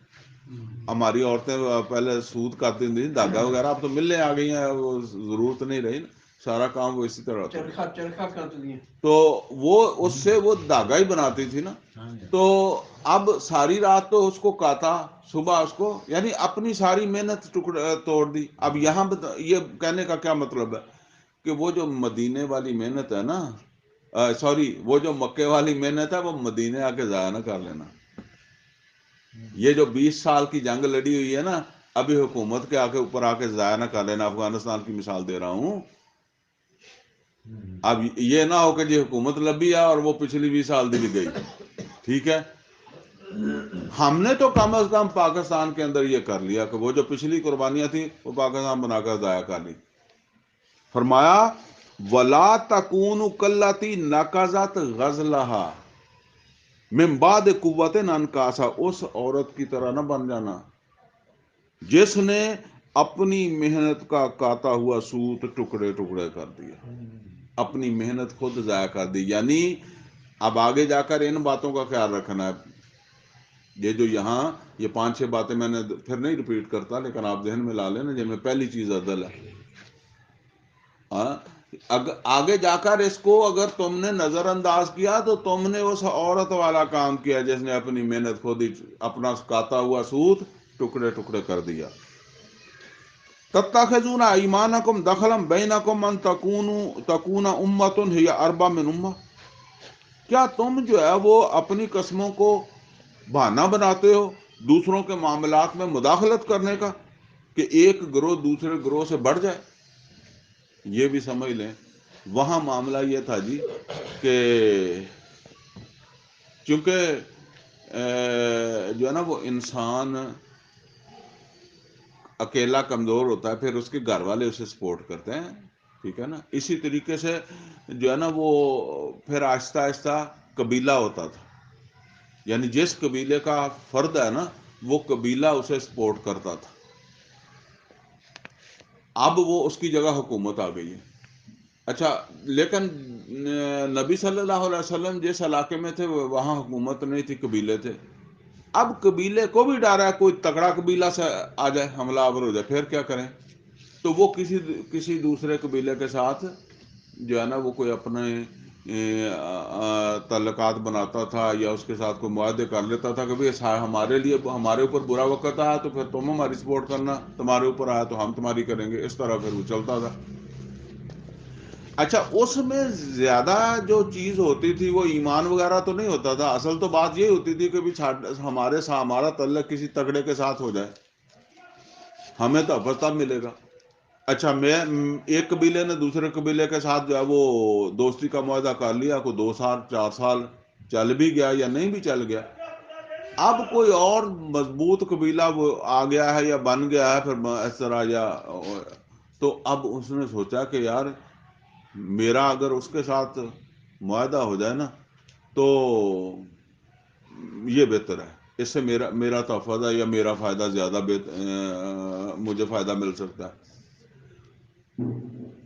ہماری عورتیں پہلے سوت کاتی تھیں، دھاگا وغیرہ، اب تو ملیں آ گئی ہیں، وہ ضرورت نہیں رہی نا، سارا کام وہ اسی طرح ہوتا ہے. تو وہ اس سے وہ دھاگا ہی بناتی تھی نا. تو اب ساری رات تو اس کو کاتا، صبح اس کو، یعنی اپنی ساری محنت توڑ دی. اب یہاں یہ کہنے کا کیا مطلب ہے کہ وہ جو مدینے والی محنت ہے نا، وہ جو مکے والی محنت ہے وہ مدینے آ کے ضائع نہ کر لینا. یہ جو 20 سال کی جنگ لڑی ہوئی ہے نا، ابھی حکومت کے اوپر آ کے ضائع نہ کر لینا. افغانستان کی مثال دے رہا ہوں. اب یہ نہ ہو کہ جی حکومت لبی ہے اور وہ پچھلی 20 سال دی بھی گئی. ٹھیک ہے، ہم نے تو کم از کم پاکستان کے اندر یہ کر لیا کہ وہ جو پچھلی قربانیاں تھیں وہ پاکستان بنا کر ضائع کر لی. فرمایا وَلَا تَكُونُوا كَالَّتِي نَقَضَتْ غَزْلَهَا من بعد قوت انکاسا، اس عورت کی طرح نہ بن جانا جس نے اپنی محنت کا کاتا ہوا سوت ٹکڑے ٹکڑے کر دیا، اپنی محنت خود ضائع کر دی. یعنی اب آگے جا کر ان باتوں کا خیال رکھنا ہے. یہ جو یہاں یہ 5-6 باتیں میں نے پھر نہیں ریپیٹ کرتا، لیکن آپ ذہن میں لا لینا. جن میں پہلی چیز عدل ہے. آگے جا کر اس کو اگر تم نے نظر انداز کیا تو تم نے اس عورت والا کام کیا جس نے اپنی محنت خود ہی اپنا کاتا ہوا سوت ٹکڑے ٹکڑے کر دیا. تتخذون ایمانکم دخلا بینکم ان تکون امۃ ہی اربع من امہ، کیا تم جو ہے وہ اپنی قسموں کو بہانہ بناتے ہو دوسروں کے معاملات میں مداخلت کرنے کا کہ ایک گروہ دوسرے گروہ سے بڑھ جائے. یہ بھی سمجھ لیں وہاں معاملہ یہ تھا جی کہ چونکہ جو ہے نا وہ انسان اکیلا کمزور ہوتا ہے، پھر اس کے گھر والے اسے سپورٹ کرتے ہیں. ٹھیک ہے نا. اسی طریقے سے جو ہے نا وہ پھر آہستہ آہستہ قبیلہ ہوتا تھا، یعنی جس قبیلے کا فرد ہے نا وہ قبیلہ اسے سپورٹ کرتا تھا. اب وہ اس کی جگہ حکومت آ گئی ہے. اچھا لیکن نبی صلی اللہ علیہ وسلم جس علاقے میں تھے وہاں حکومت نہیں تھی، قبیلے تھے. اب قبیلے کو بھی ڈر ہے کوئی تگڑا قبیلہ سے آ جائے، حملہ آور ہو جائے، پھر کیا کریں؟ تو وہ کسی دوسرے قبیلے کے ساتھ جو ہے نا وہ کوئی اپنے تعلقات بناتا تھا، یا اس کے ساتھ کوئی معاہدے کر لیتا تھا کہ بھائی ہمارے لیے ہمارے اوپر برا وقت آیا تو پھر تم ہماری سپورٹ کرنا، تمہارے اوپر آیا تو ہم تمہاری کریں گے، اس طرح پھر وہ چلتا تھا. اچھا اس میں زیادہ جو چیز ہوتی تھی وہ ایمان وغیرہ تو نہیں ہوتا تھا، اصل تو بات یہ ہوتی تھی کہ بھی ہمارا تعلق کسی تگڑے کے ساتھ ہو جائے، ہمیں تو افستا ملے گا. اچھا میں ایک قبیلے نے دوسرے قبیلے کے ساتھ جو ہے وہ دوستی کا معاہدہ کر لیا، کوئی 2 سال 4 سال چل بھی گیا یا نہیں بھی چل گیا، اب کوئی اور مضبوط قبیلہ وہ آ گیا ہے یا بن گیا ہے پھر اس طرح، یا تو اب اس نے سوچا کہ یار میرا اگر اس کے ساتھ معاہدہ ہو جائے نا تو یہ بہتر ہے، اس سے میرا تحفظ ہے یا میرا فائدہ زیادہ مجھے فائدہ مل سکتا ہے.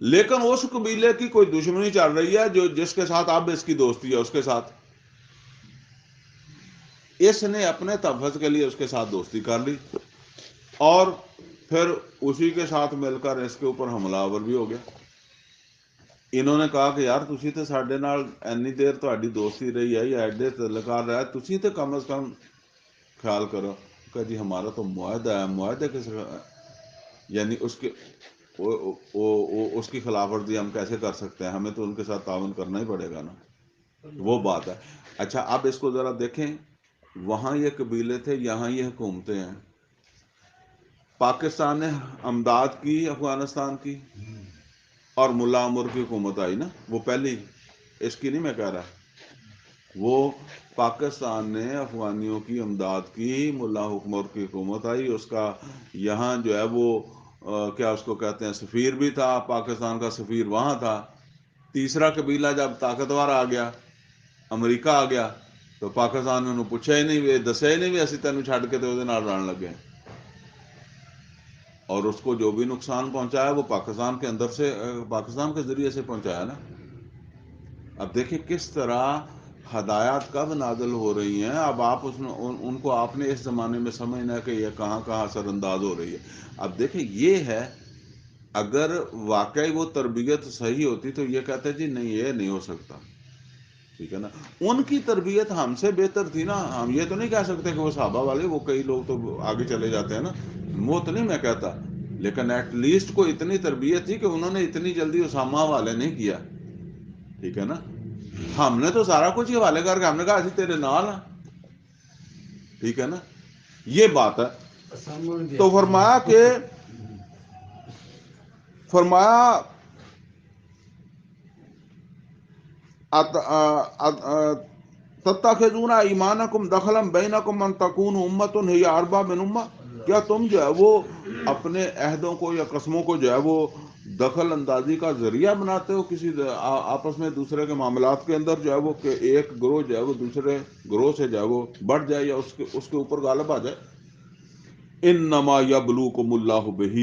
لیکن اس قبیلے کی کوئی دشمنی چل رہی ہے جس کے ساتھ اب اس کی دوستی ہے، اس کے ساتھ اس نے اپنے تحفظ کے لیے اس کے ساتھ دوستی کر لی، اور پھر اسی کے ساتھ مل کر اس کے اوپر حملہ آور بھی ہو گیا. انہوں نے کہا کہ یار تسی تے ساڈے نال اینی دیر تہاڈی دوستی رہی ہے یا ایڈے تعلقات رہا ہے، تسی تے کم از کم خیال کرو کہ جی ہمارا تو معاہدہ ہے، معاہدے کے یعنی اس کی خلاف ورزی ہم کیسے کر سکتے ہیں، ہمیں تو ان کے ساتھ تعاون کرنا ہی پڑے گا نا، وہ بات ہے. اچھا اب اس کو ذرا دیکھیں، وہاں یہ قبیلے تھے، یہاں یہ حکومتیں ہیں. پاکستان نے امداد کی افغانستان کی، اور ملا عمر کی حکومت آئی نا، وہ پہلی، اس کی نہیں میں کہہ رہا، وہ پاکستان نے افغانیوں کی امداد کی، ملا عمر کی حکومت آئی، اس کا یہاں جو ہے وہ کیا اس کو کہتے ہیں سفیر بھی تھا، پاکستان کا سفیر وہاں تھا. تیسرا قبیلہ جب طاقتور آ گیا، امریکہ آ گیا، تو پاکستان نے انہوں پوچھا ہی نہیں، دسیا ہی نہیں بھی اسی تینوں چھڈ کے تو وہ لڑن لگے، اور اس کو جو بھی نقصان پہنچایا وہ پاکستان کے اندر سے، پاکستان کے ذریعے سے پہنچایا نا. اب دیکھیں کس طرح ہدایات کب نازل ہو رہی ہیں، اب آپ ان کو آپ نے اس زمانے میں سمجھنا ہے کہ یہ کہاں کہاں اثر انداز ہو رہی ہے. اب دیکھیں یہ ہے، اگر واقعی وہ تربیت صحیح ہوتی تو یہ کہتے جی نہیں یہ نہیں ہو سکتا، ٹھیک ہے نا. ان کی تربیت ہم سے بہتر تھی نا، ہم یہ تو نہیں کہہ سکتے کہ وہ صحابہ والے، وہ کئی لوگ تو آگے چلے جاتے ہیں نا، وہ تو نہیں میں کہتا، لیکن ایٹ لیسٹ کو اتنی تربیت تھی کہ انہوں نے اتنی جلدی اسامہ حوالے نہیں کیا، ٹھیک ہے نا. ہم نے تو سارا کچھ ہی حوالے کر کے ہم نے کہا اسی تیرے نال ہیں، ٹھیک ہے نا، یہ بات ہے. تو فرمایا تتخذون ایمانکم دخلا بینکم ان تکون امۃ ہی اربا من امہ، کیا تم جو ہے وہ اپنے عہدوں کو یا قسموں کو جو ہے وہ دخل اندازی کا ذریعہ بناتے ہو کسی آپس میں دوسرے کے معاملات کے اندر، جو ہے وہ کہ ایک گروہ جو ہے وہ دوسرے گروہ سے جو ہے وہ بڑھ جائے یا اس کے اوپر غالب آ جائے. انما یبلوکم اللہ بہ،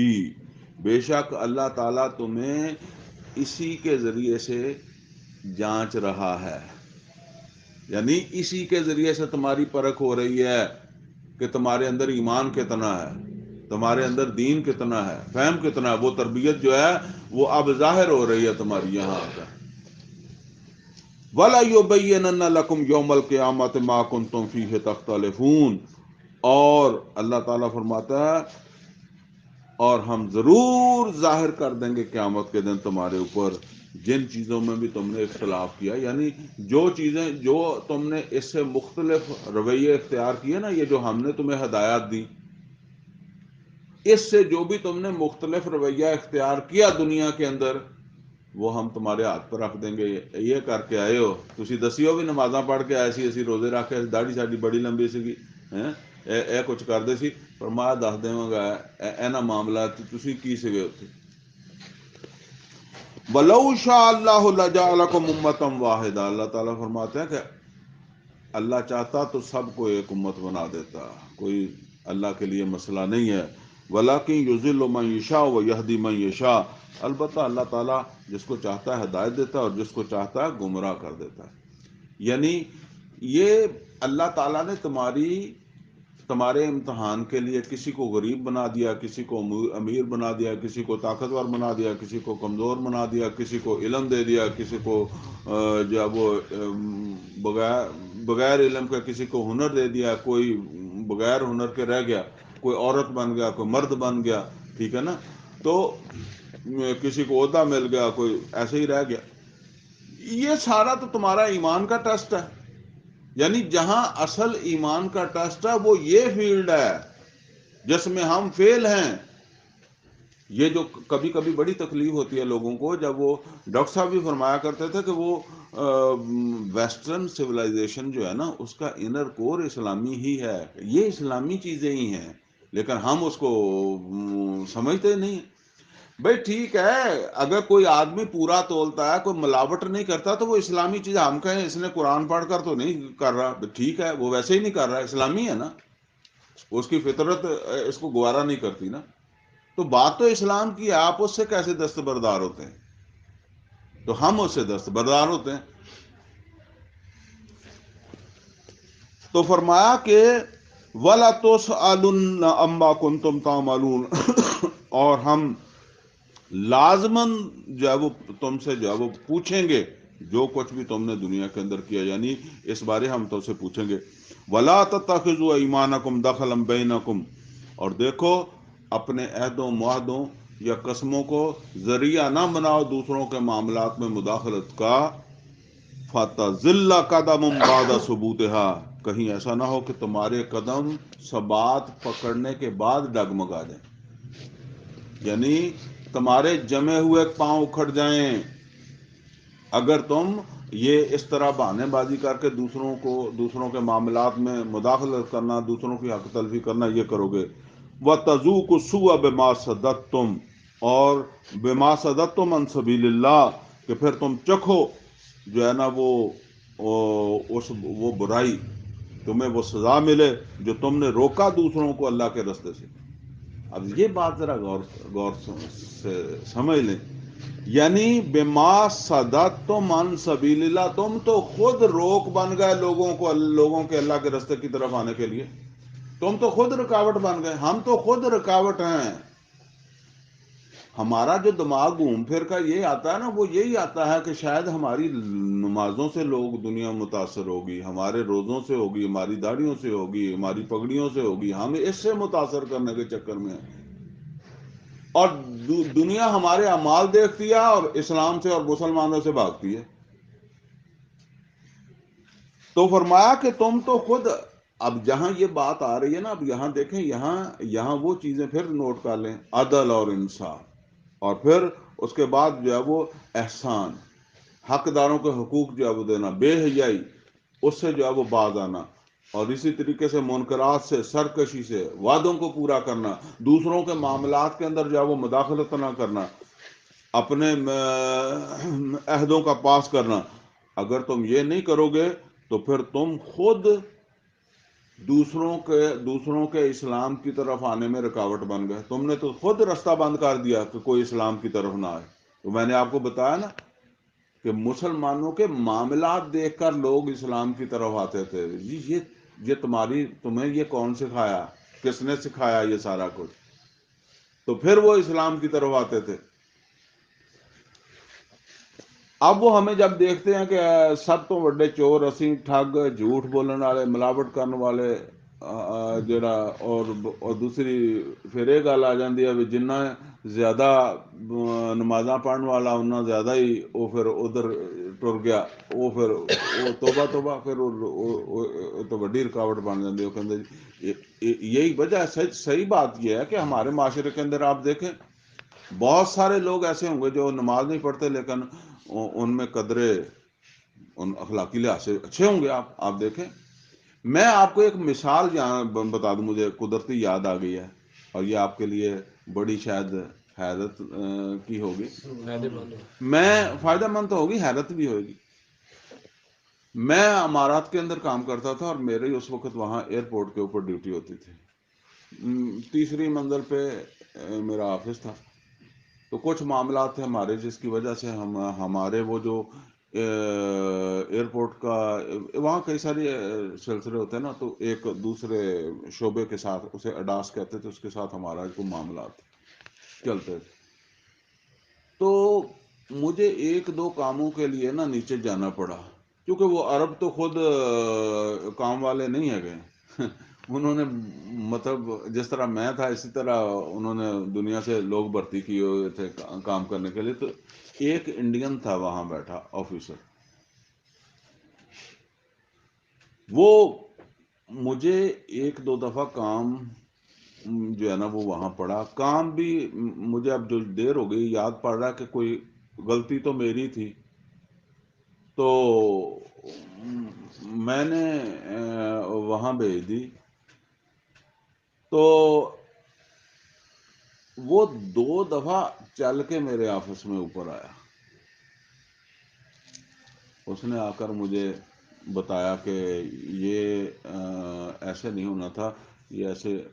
بے شک اللہ تعالیٰ تمہیں اسی کے ذریعے سے جانچ رہا ہے، یعنی اسی کے ذریعے سے تمہاری پرکھ ہو رہی ہے کہ تمہارے اندر ایمان کتنا ہے، تمہارے اندر دین کتنا ہے، فہم کتنا ہے. وہ تربیت جو ہے وہ اب ظاہر ہو رہی ہے تمہاری یہاں آ کر. وَلَيُبَيِّنَنَّ لَكُمْ يَوْمَ الْقِيَامَةِ مَا كُنْتُمْ فِيهِ تَخْتَلِفُونَ، اور اللہ تعالیٰ فرماتا ہے اور ہم ضرور ظاہر کر دیں گے قیامت کے دن تمہارے اوپر جن چیزوں میں بھی تم نے اختلاف کیا، یعنی جو چیزیں جو تم نے اس سے مختلف رویے اختیار کیے نا، یہ جو ہم نے تمہیں ہدایات دی، اس سے جو بھی تم نے مختلف رویہ اختیار کیا دنیا کے اندر، وہ ہم تمہارے ہاتھ پر رکھ دیں گے. یہ کر کے آئے ہو تسی، دسیو بھی نمازاں پڑھ کے آئے سی، اسی روزے رکھ کے، داڑھی ساڈی بڑی لمبی سی، اے کچھ کرتے سی، فرمایا دس دیواں گا اینا معاملات تسی کی سگے ہوتے. وَلَوْ شَاءَ اللَّهُ لَجَعَلَكُمْ أُمَّةً وَاحِدَةً، اللہ تعالیٰ فرماتے ہیں کہ اللہ چاہتا تو سب کو ایک امت بنا دیتا، کوئی اللہ کے لیے مسئلہ نہیں ہے. وَلَٰكِن يُضِلُّ مَن يَشَاءُ وَيَهْدِي مَن يَشَاءُ، البتہ اللہ تعالیٰ جس کو چاہتا ہے ہدایت دیتا ہے اور جس کو چاہتا ہے گمراہ کر دیتا ہے۔ یعنی یہ اللہ تعالیٰ نے تمہارے امتحان کے لیے کسی کو غریب بنا دیا، کسی کو امیر بنا دیا، کسی کو طاقتور بنا دیا، کسی کو کمزور بنا دیا، کسی کو علم دے دیا، کسی کو جو ہے وہ بغیر علم کے کسی کو ہنر دے دیا، کوئی بغیر ہنر کے رہ گیا، کوئی عورت بن گیا، کوئی مرد بن گیا، ٹھیک ہے نا، تو کسی کو عہدہ مل گیا، کوئی ایسے ہی رہ گیا۔ یہ سارا تو تمہارا ایمان کا ٹیسٹ ہے۔ یعنی جہاں اصل ایمان کا ٹیسٹ ہے وہ یہ فیلڈ ہے جس میں ہم فیل ہیں۔ یہ جو کبھی کبھی بڑی تکلیف ہوتی ہے لوگوں کو، جب وہ ڈاکٹر صاحب بھی فرمایا کرتے تھے کہ وہ ویسٹرن سویلائزیشن جو ہے نا اس کا انر کور اسلامی ہی ہے، یہ اسلامی چیزیں ہی ہیں، لیکن ہم اس کو سمجھتے نہیں۔ بھئی ٹھیک ہے، اگر کوئی آدمی پورا تولتا ہے، کوئی ملاوٹ نہیں کرتا، تو وہ اسلامی چیز ہم کہیں اس نے قرآن پڑھ کر تو نہیں کر رہا، ٹھیک ہے، وہ ویسے ہی نہیں کر رہا، اسلامی ہے نا، اس کی فطرت اس کو گوارا نہیں کرتی نا۔ تو بات تو اسلام کی ہے، آپ اس سے کیسے دستبردار ہوتے ہیں؟ تو ہم اس سے دستبردار ہوتے ہیں۔ تو فرمایا کہ وَلَا تُسْأَلُنَّ عَمَّا كُنتُمْ تَعْمَلُونَ، اور ہم لازماً جو ہے وہ تم سے جو ہے وہ پوچھیں گے جو کچھ بھی تم نے دنیا کے اندر کیا، یعنی اس بارے ہم تم سے پوچھیں گے۔ وَلَا تَتَّخِذُوا أَيْمَانَكُمْ دَخَلًا بَيْنَكُمْ، اور دیکھو اپنے عہدوں معاہدوں یا قسموں کو ذریعہ نہ بناؤ دوسروں کے معاملات میں مداخلت کا۔ فَتَزِلَّ قَدَمٌ بَعْدَ ثُبُوتِهَا، کہیں ایسا نہ ہو کہ تمہارے قدم ثبات پکڑنے کے بعد ڈگمگا جائیں، یعنی تمہارے جمے ہوئے پاؤں اکھڑ جائیں اگر تم یہ اس طرح بہانے بازی کر کے دوسروں کے معاملات میں مداخلت کرنا، دوسروں کی حق تلفی کرنا یہ کرو گے۔ وَتَذُوقُوا السُّوءَ بِمَا صَدَدتُّمْ، اور بِمَا صَدَدتُّمْ عَنْ سَبِيلِ اللَّهِ، کہ پھر تم چکھو جو ہے نا وہ برائی، تمہیں وہ سزا ملے جو تم نے روکا دوسروں کو اللہ کے راستے سے۔ اب یہ بات ذرا غور سے سمجھ لیں، یعنی بما صددتم عن سبیل اللہ، تم تو خود روک بن گئے لوگوں کے اللہ کے راستے کی طرف آنے کے لیے، تم تو خود رکاوٹ بن گئے، ہم تو خود رکاوٹ ہیں۔ ہمارا جو دماغ گھوم پھر کر یہ آتا ہے نا، وہ یہی آتا ہے کہ شاید ہماری نمازوں سے لوگ دنیا متاثر ہوگی، ہمارے روزوں سے ہوگی، ہماری داڑھیوں سے ہوگی، ہماری پگڑیوں سے ہوگی، ہم اس سے متاثر کرنے کے چکر میں ہیں، اور دنیا ہمارے اعمال دیکھتی ہے اور اسلام سے اور مسلمانوں سے بھاگتی ہے۔ تو فرمایا کہ تم تو خود، اب جہاں یہ بات آ رہی ہے نا، اب یہاں دیکھیں، یہاں وہ چیزیں پھر نوٹ کر لیں، عدل اور انصاف، اور پھر اس کے بعد جو ہے وہ احسان، حقداروں کے حقوق جو ہے وہ دینا، بے حیائی اس سے جو ہے وہ باز آنا، اور اسی طریقے سے منکرات سے، سرکشی سے، وعدوں کو پورا کرنا، دوسروں کے معاملات کے اندر جو ہے وہ مداخلت نہ کرنا، اپنے عہدوں کا پاس کرنا۔ اگر تم یہ نہیں کرو گے تو پھر تم خود دوسروں کے اسلام کی طرف آنے میں رکاوٹ بن گئے، تم نے تو خود راستہ بند کر دیا کہ کوئی اسلام کی طرف نہ آئے۔ تو میں نے آپ کو بتایا نا کہ مسلمانوں کے معاملات دیکھ کر لوگ اسلام کی طرف آتے تھے، جی یہ تمہیں یہ کون سکھایا، کس نے سکھایا یہ سارا کچھ؟ تو پھر وہ اسلام کی طرف آتے تھے۔ اب وہ ہمیں جب دیکھتے ہیں کہ سب تو بڑے چور، اسی ٹھگ، جھوٹ بولنے والے، ملاوٹ کرنے والے جڑا، اور دوسری پھر یہ گل آ جاتی ہے جنہ زیادہ نمازاں پڑھنے والا انہیں زیادہ ہی وہ پھر ادھر ٹر گیا، وہ پھر توبہ پھر تو بڑی رکاوٹ بن جاتی ہے۔ وہ کہتے یہی وجہ ہے، صحیح بات یہ ہے کہ ہمارے معاشرے کے اندر آپ دیکھیں بہت سارے لوگ ایسے ہوں گے جو نماز نہیں پڑھتے لیکن ان میں قدرے، ان اخلاقی لحاظ سے اچھے ہوں گے۔ آپ دیکھیں، میں آپ کو ایک مثال یہاں بتا دوں، مجھے قدرتی یاد آ گئی ہے، اور یہ آپ کے لیے بڑی شاید حیرت کی ہوگی، میں فائدہ مند تو ہوگی، حیرت بھی ہوگی۔ میں امارات کے اندر کام کرتا تھا اور میری اس وقت وہاں ایئرپورٹ کے اوپر ڈیوٹی ہوتی تھی، تیسری منزل پہ میرا آفس تھا. تو کچھ معاملات تھے ہمارے جس کی وجہ سے ہمارے وہ جو ایئرپورٹ کا وہاں کئی سارے سلسلے ہوتے ہیں نا، تو ایک دوسرے شعبے کے ساتھ، اسے اڈاس کہتے تھے، اس کے ساتھ ہمارا کوئی معاملات چلتے تھے. تو مجھے ایک دو کاموں کے لیے نا نیچے جانا پڑا، کیونکہ وہ عرب تو خود کام والے نہیں ہے گئے. انہوں نے مطلب جس طرح میں تھا اسی طرح انہوں نے دنیا سے لوگ بھرتی کیے ہوئے تھے کام کرنے کے لیے. تو ایک انڈین تھا وہاں بیٹھا آفیسر، وہ مجھے ایک دو دفعہ کام جو ہے نا وہ وہاں پڑا. کام بھی مجھے اب جو دیر ہو گئی یاد پڑ رہا کہ کوئی غلطی تو میری تھی. تو میں نے وہاں بھیج دی. تو وہ 2 دفعہ چل کے میرے آفس میں اوپر آیا. اس نے آ کر مجھے بتایا کہ یہ ایسے نہیں ہونا تھا، یہ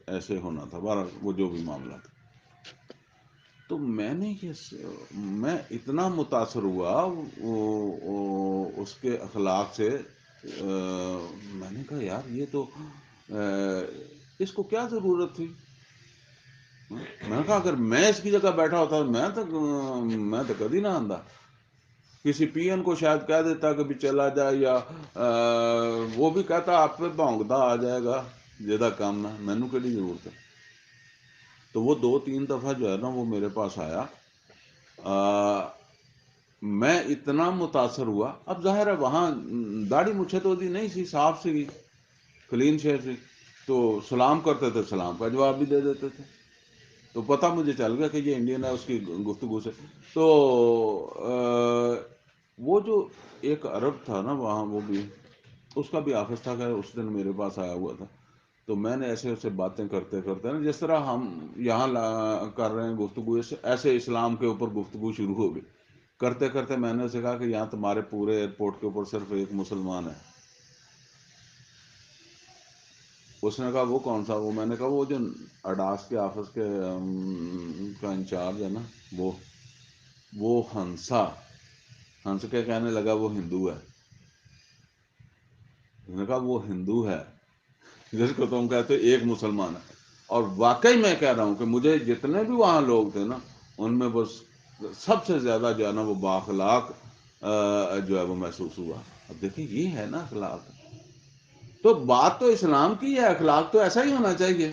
ایسے ہونا تھا. بہرحال وہ جو بھی معاملہ تھا، تو میں اتنا متاثر ہوا اس کے اخلاق سے. میں نے کہا یار یہ تو اس کو کیا ضرورت تھی. میں نے کہا اگر میں اس کی جگہ بیٹھا ہوتا میں تو کبھی نہ آندا. کسی پی این کو شاید کہہ دیتا کہ بھی چلا جائے، یا وہ بھی کہتا آپ پہ بھونکتا آ جائے گا زیادہ کام نہ، مینو کیڑی ضرورت ہے. تو وہ 2-3 دفعہ جو ہے نا وہ میرے پاس آیا. میں اتنا متاثر ہوا. اب ظاہر ہے وہاں داڑھی مچھے تو دی نہیں سی، صاف سی، کلین شیو سی. تو سلام کرتے تھے، سلام کا جواب بھی دے دیتے تھے. تو پتہ مجھے چل گیا کہ یہ انڈین ہے اس کی گفتگو سے. تو وہ جو ایک عرب تھا نا وہاں، وہ بھی اس کا بھی آفس تھا کہ اس دن میرے پاس آیا ہوا تھا. تو میں نے ایسے اسے باتیں کرتے کرتے نا، جس طرح ہم یہاں کر رہے ہیں گفتگو، ایسے اسلام کے اوپر گفتگو شروع ہو گئی. کرتے کرتے میں نے اسے کہا کہ یہاں تمہارے پورے ایئرپورٹ کے اوپر صرف ایک مسلمان ہے. اس نے کہا وہ کون سا؟ وہ میں نے کہا وہ جو اڈاس کے آفس کے کا انچارج ہے نا، وہ ہنس کے کہنے لگا وہ ہندو ہے. اس نے کہا وہ ہندو ہے جس کو تم کہتے ایک مسلمان ہے. اور واقعی میں کہہ رہا ہوں کہ مجھے جتنے بھی وہاں لوگ تھے نا، ان میں بس سب سے زیادہ جو ہے نا وہ بااخلاق جو ہے وہ محسوس ہوا. اب دیکھیں یہ ہے نا اخلاق. تو بات تو اسلام کی ہے، اخلاق تو ایسا ہی ہونا چاہیے،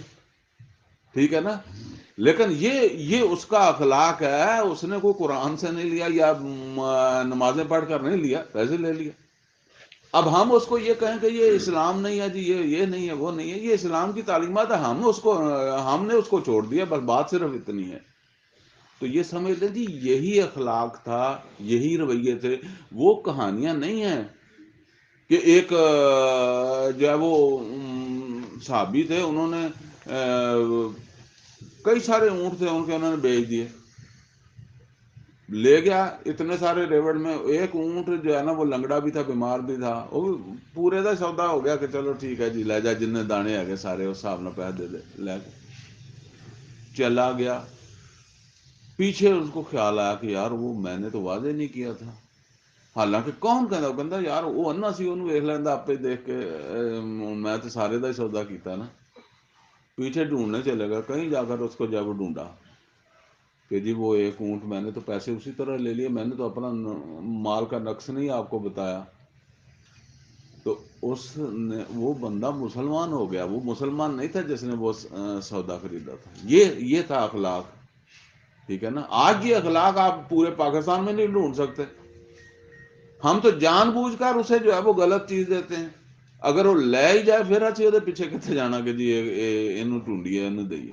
ٹھیک ہے نا. لیکن یہ اس کا اخلاق ہے. اس نے کوئی قرآن سے نہیں لیا یا نمازیں پڑھ کر نہیں لیا، پیسے لے لیا. اب ہم اس کو یہ کہیں کہ یہ اسلام نہیں ہے جی، یہ نہیں ہے، وہ نہیں ہے. یہ اسلام کی تعلیمات ہے، ہم نے اس کو چھوڑ دیا، بس بات صرف اتنی ہے. تو یہ سمجھ لیں جی یہی اخلاق تھا، یہی رویے تھے. وہ کہانیاں نہیں ہیں کہ ایک جو ہے وہ صحابی تھے، انہوں نے کئی سارے اونٹ تھے ان کے، انہوں نے بیچ دیے. لے گیا اتنے سارے ریوڑ میں، ایک اونٹ جو ہے نا وہ لنگڑا بھی تھا، بیمار بھی تھا. وہ پورے دا سودا ہو گیا کہ چلو ٹھیک ہے جی لے جا، جن دانے ہے سارے اس حساب نہ پیسے دے دے. لے کے چلا گیا. پیچھے اس کو خیال آیا کہ یار وہ میں نے تو واضح نہیں کیا تھا. حالانکہ کون کہندا، وہ کہندا یار وہ انا سی، انہوں ویکھ لیندا آپے دیکھ کے، میں تو سارے دا ہی سودا کیتا نا. پیچھے ڈھونڈنے چلے گا، کہیں جا کر اس کو جب ڈھونڈا کہ جی وہ ایک اونٹ میں نے تو پیسے اسی طرح لے لیے، میں نے تو اپنا مال کا نقص نہیں آپ کو بتایا. تو وہ بندہ مسلمان ہو گیا. وہ مسلمان نہیں تھا جس نے وہ سودا خریدا تھا. یہ تھا اخلاق، ٹھیک ہے نا. آج یہ اخلاق آپ پورے پاکستان میں نہیں ڈھونڈ سکتے. ہم تو جان بوجھ کر اسے جو ہے وہ غلط چیز دیتے ہیں. اگر وہ لے ہی جائے پھر اچھی وہ پیچھے کتنے جانا کہ جی یہ ڈھونڈیے، یہ دئیے.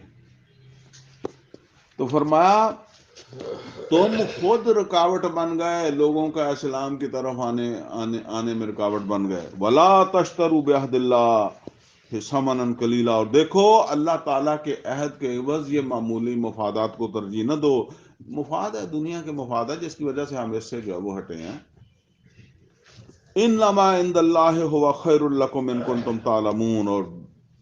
تو فرمایا تم خود رکاوٹ بن گئے، لوگوں کا اسلام کی طرف آنے میں رکاوٹ بن گئے. ولا تشتروا بعہد اللہ ثمنا قلیلا. اور دیکھو اللہ تعالیٰ کے عہد کے عوض یہ معمولی مفادات کو ترجیح نہ دو. مفاد ہے دنیا کے مفاد ہے جس کی وجہ سے ہم اس سے جو ہے وہ ہٹے ہیں. انما عند اللہ هو خیر لکم ان کنتم تعلمون. اور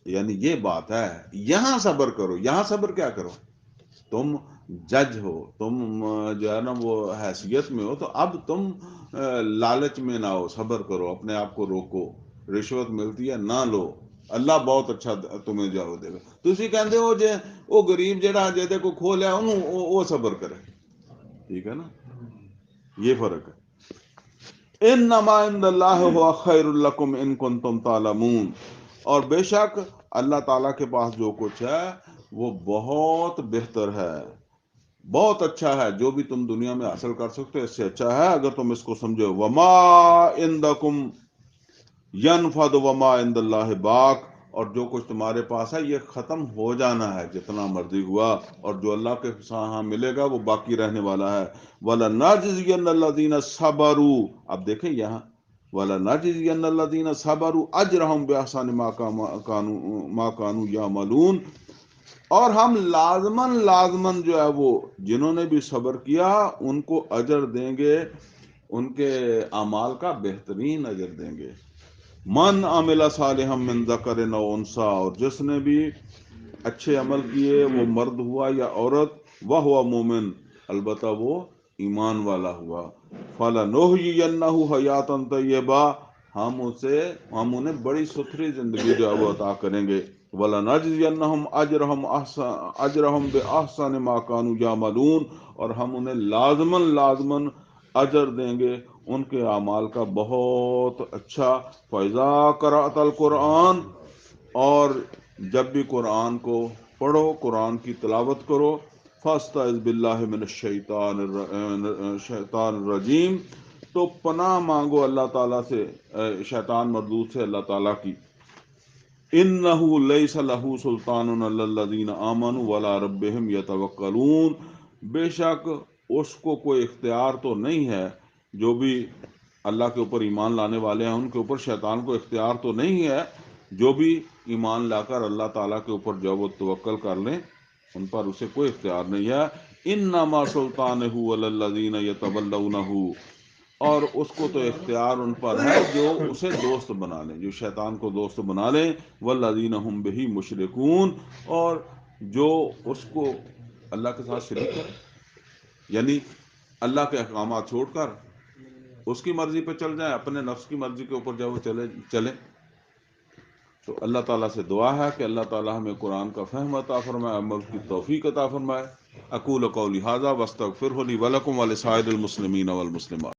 یعنی یہ بات ہے، یہاں صبر کرو. یہاں صبر کیا کرو؟ تم جج ہو، تم جو ہے نا وہ حیثیت میں ہو، تو اب تم لالچ میں نہ ہو، صبر کرو، اپنے آپ کو روکو. رشوت ملتی ہے نہ لو، اللہ بہت اچھا تمہیں جو دے گا. تسی کہندے ہو جے وہ غریب جڑا جے کو کھو لیا انہوں وہ صبر کرے. ٹھیک ہے نا، یہ فرق ہے. انما عند اللہ هو خیر لکم ان کنتم تعلمون. اور بے شک اللہ تعالیٰ کے پاس جو کچھ ہے وہ بہت بہتر ہے، بہت اچھا ہے. جو بھی تم دنیا میں حاصل کر سکتے ہو اس سے اچھا ہے اگر تم اس کو سمجھو. وما عندکم ینفد وما عند اللہ باق. اور جو کچھ تمہارے پاس ہے یہ ختم ہو جانا ہے جتنا مرضی ہوا، اور جو اللہ کے ہاں ملے گا وہ باقی رہنے والا ہے. وَلَنَجْزِيَنَّ الَّذِينَ صَبَرُوا. اب دیکھیں یہاں وَلَنَجْزِيَنَّ الَّذِينَ صَبَرُوا أَجْرَهُمْ بِأَحْسَنِ مَا كَانُوا يَعْمَلُونَ. اور ہم لازماً جو ہے وہ جنہوں نے بھی صبر کیا ان کو اجر دیں گے، ان کے اعمال کا بہترین اجر دیں گے. من عمل صالحا من ذکر او انثی. اور جس نے بھی اچھے عمل کیے وہ مرد ہوا یا عورت، وہو مومن، البتہ وہ ایمان والا ہوا. فَلَنُحْيِيَنَّهُ حَيَاةً طَيِّبَةً. ہم انہیں بڑی ستھری زندگی جو ہے وہ عطا کریں گے. وَلَنَجْزِيَنَّهُمْ أَجْرَهُمْ بِأَحْسَنِ مَا كَانُوا يَعْمَلُونَ. اور ہم انہیں لازماً اجر دیں گے ان کے اعمال کا بہت اچھا. فَإِذَا قَرَأْتَ الْقُرْآنَ. اور جب بھی قرآن کو پڑھو، قرآن کی تلاوت کرو، فَاسْتَعِذْ بِاللَّهِ مِنَ الشَّيْطَانِ الرَّجِيمِ. تو پناہ مانگو اللہ تعالیٰ سے، شیطان مردود سے اللہ تعالیٰ کی. انہ لیس لہ سلطان علی الذین آمنوا ولا ربہم یتوکلون. بے شک اس کو کوئی اختیار تو نہیں ہے، جو بھی اللہ کے اوپر ایمان لانے والے ہیں ان کے اوپر شیطان کو اختیار تو نہیں ہے. جو بھی ایمان لا کر اللہ تعالیٰ کے اوپر جو وہ توکل کر لیں ان پر اسے کوئی اختیار نہیں ہے. انما سلطانہ علی الذین یتولونہ. اور اس کو تو اختیار ان پر ہے جو اسے دوست بنا لیں، جو شیطان کو دوست بنا لیں. والذین ہم بہ مشرکون. اور جو اس کو اللہ کے ساتھ شریک کرے، یعنی اللہ کے احکامات چھوڑ کر اس کی مرضی پہ چل جائیں، اپنے نفس کی مرضی کے اوپر جب وہ چلیں. تو اللہ تعالیٰ سے دعا ہے کہ اللہ تعالیٰ ہمیں قرآن کا فہم عطا فرمائے، عمل کی توفیق عطا فرمائے. اقول قولی ھذا واستغفرہ لی ولکم ولسائر المسلمین والمسلمات.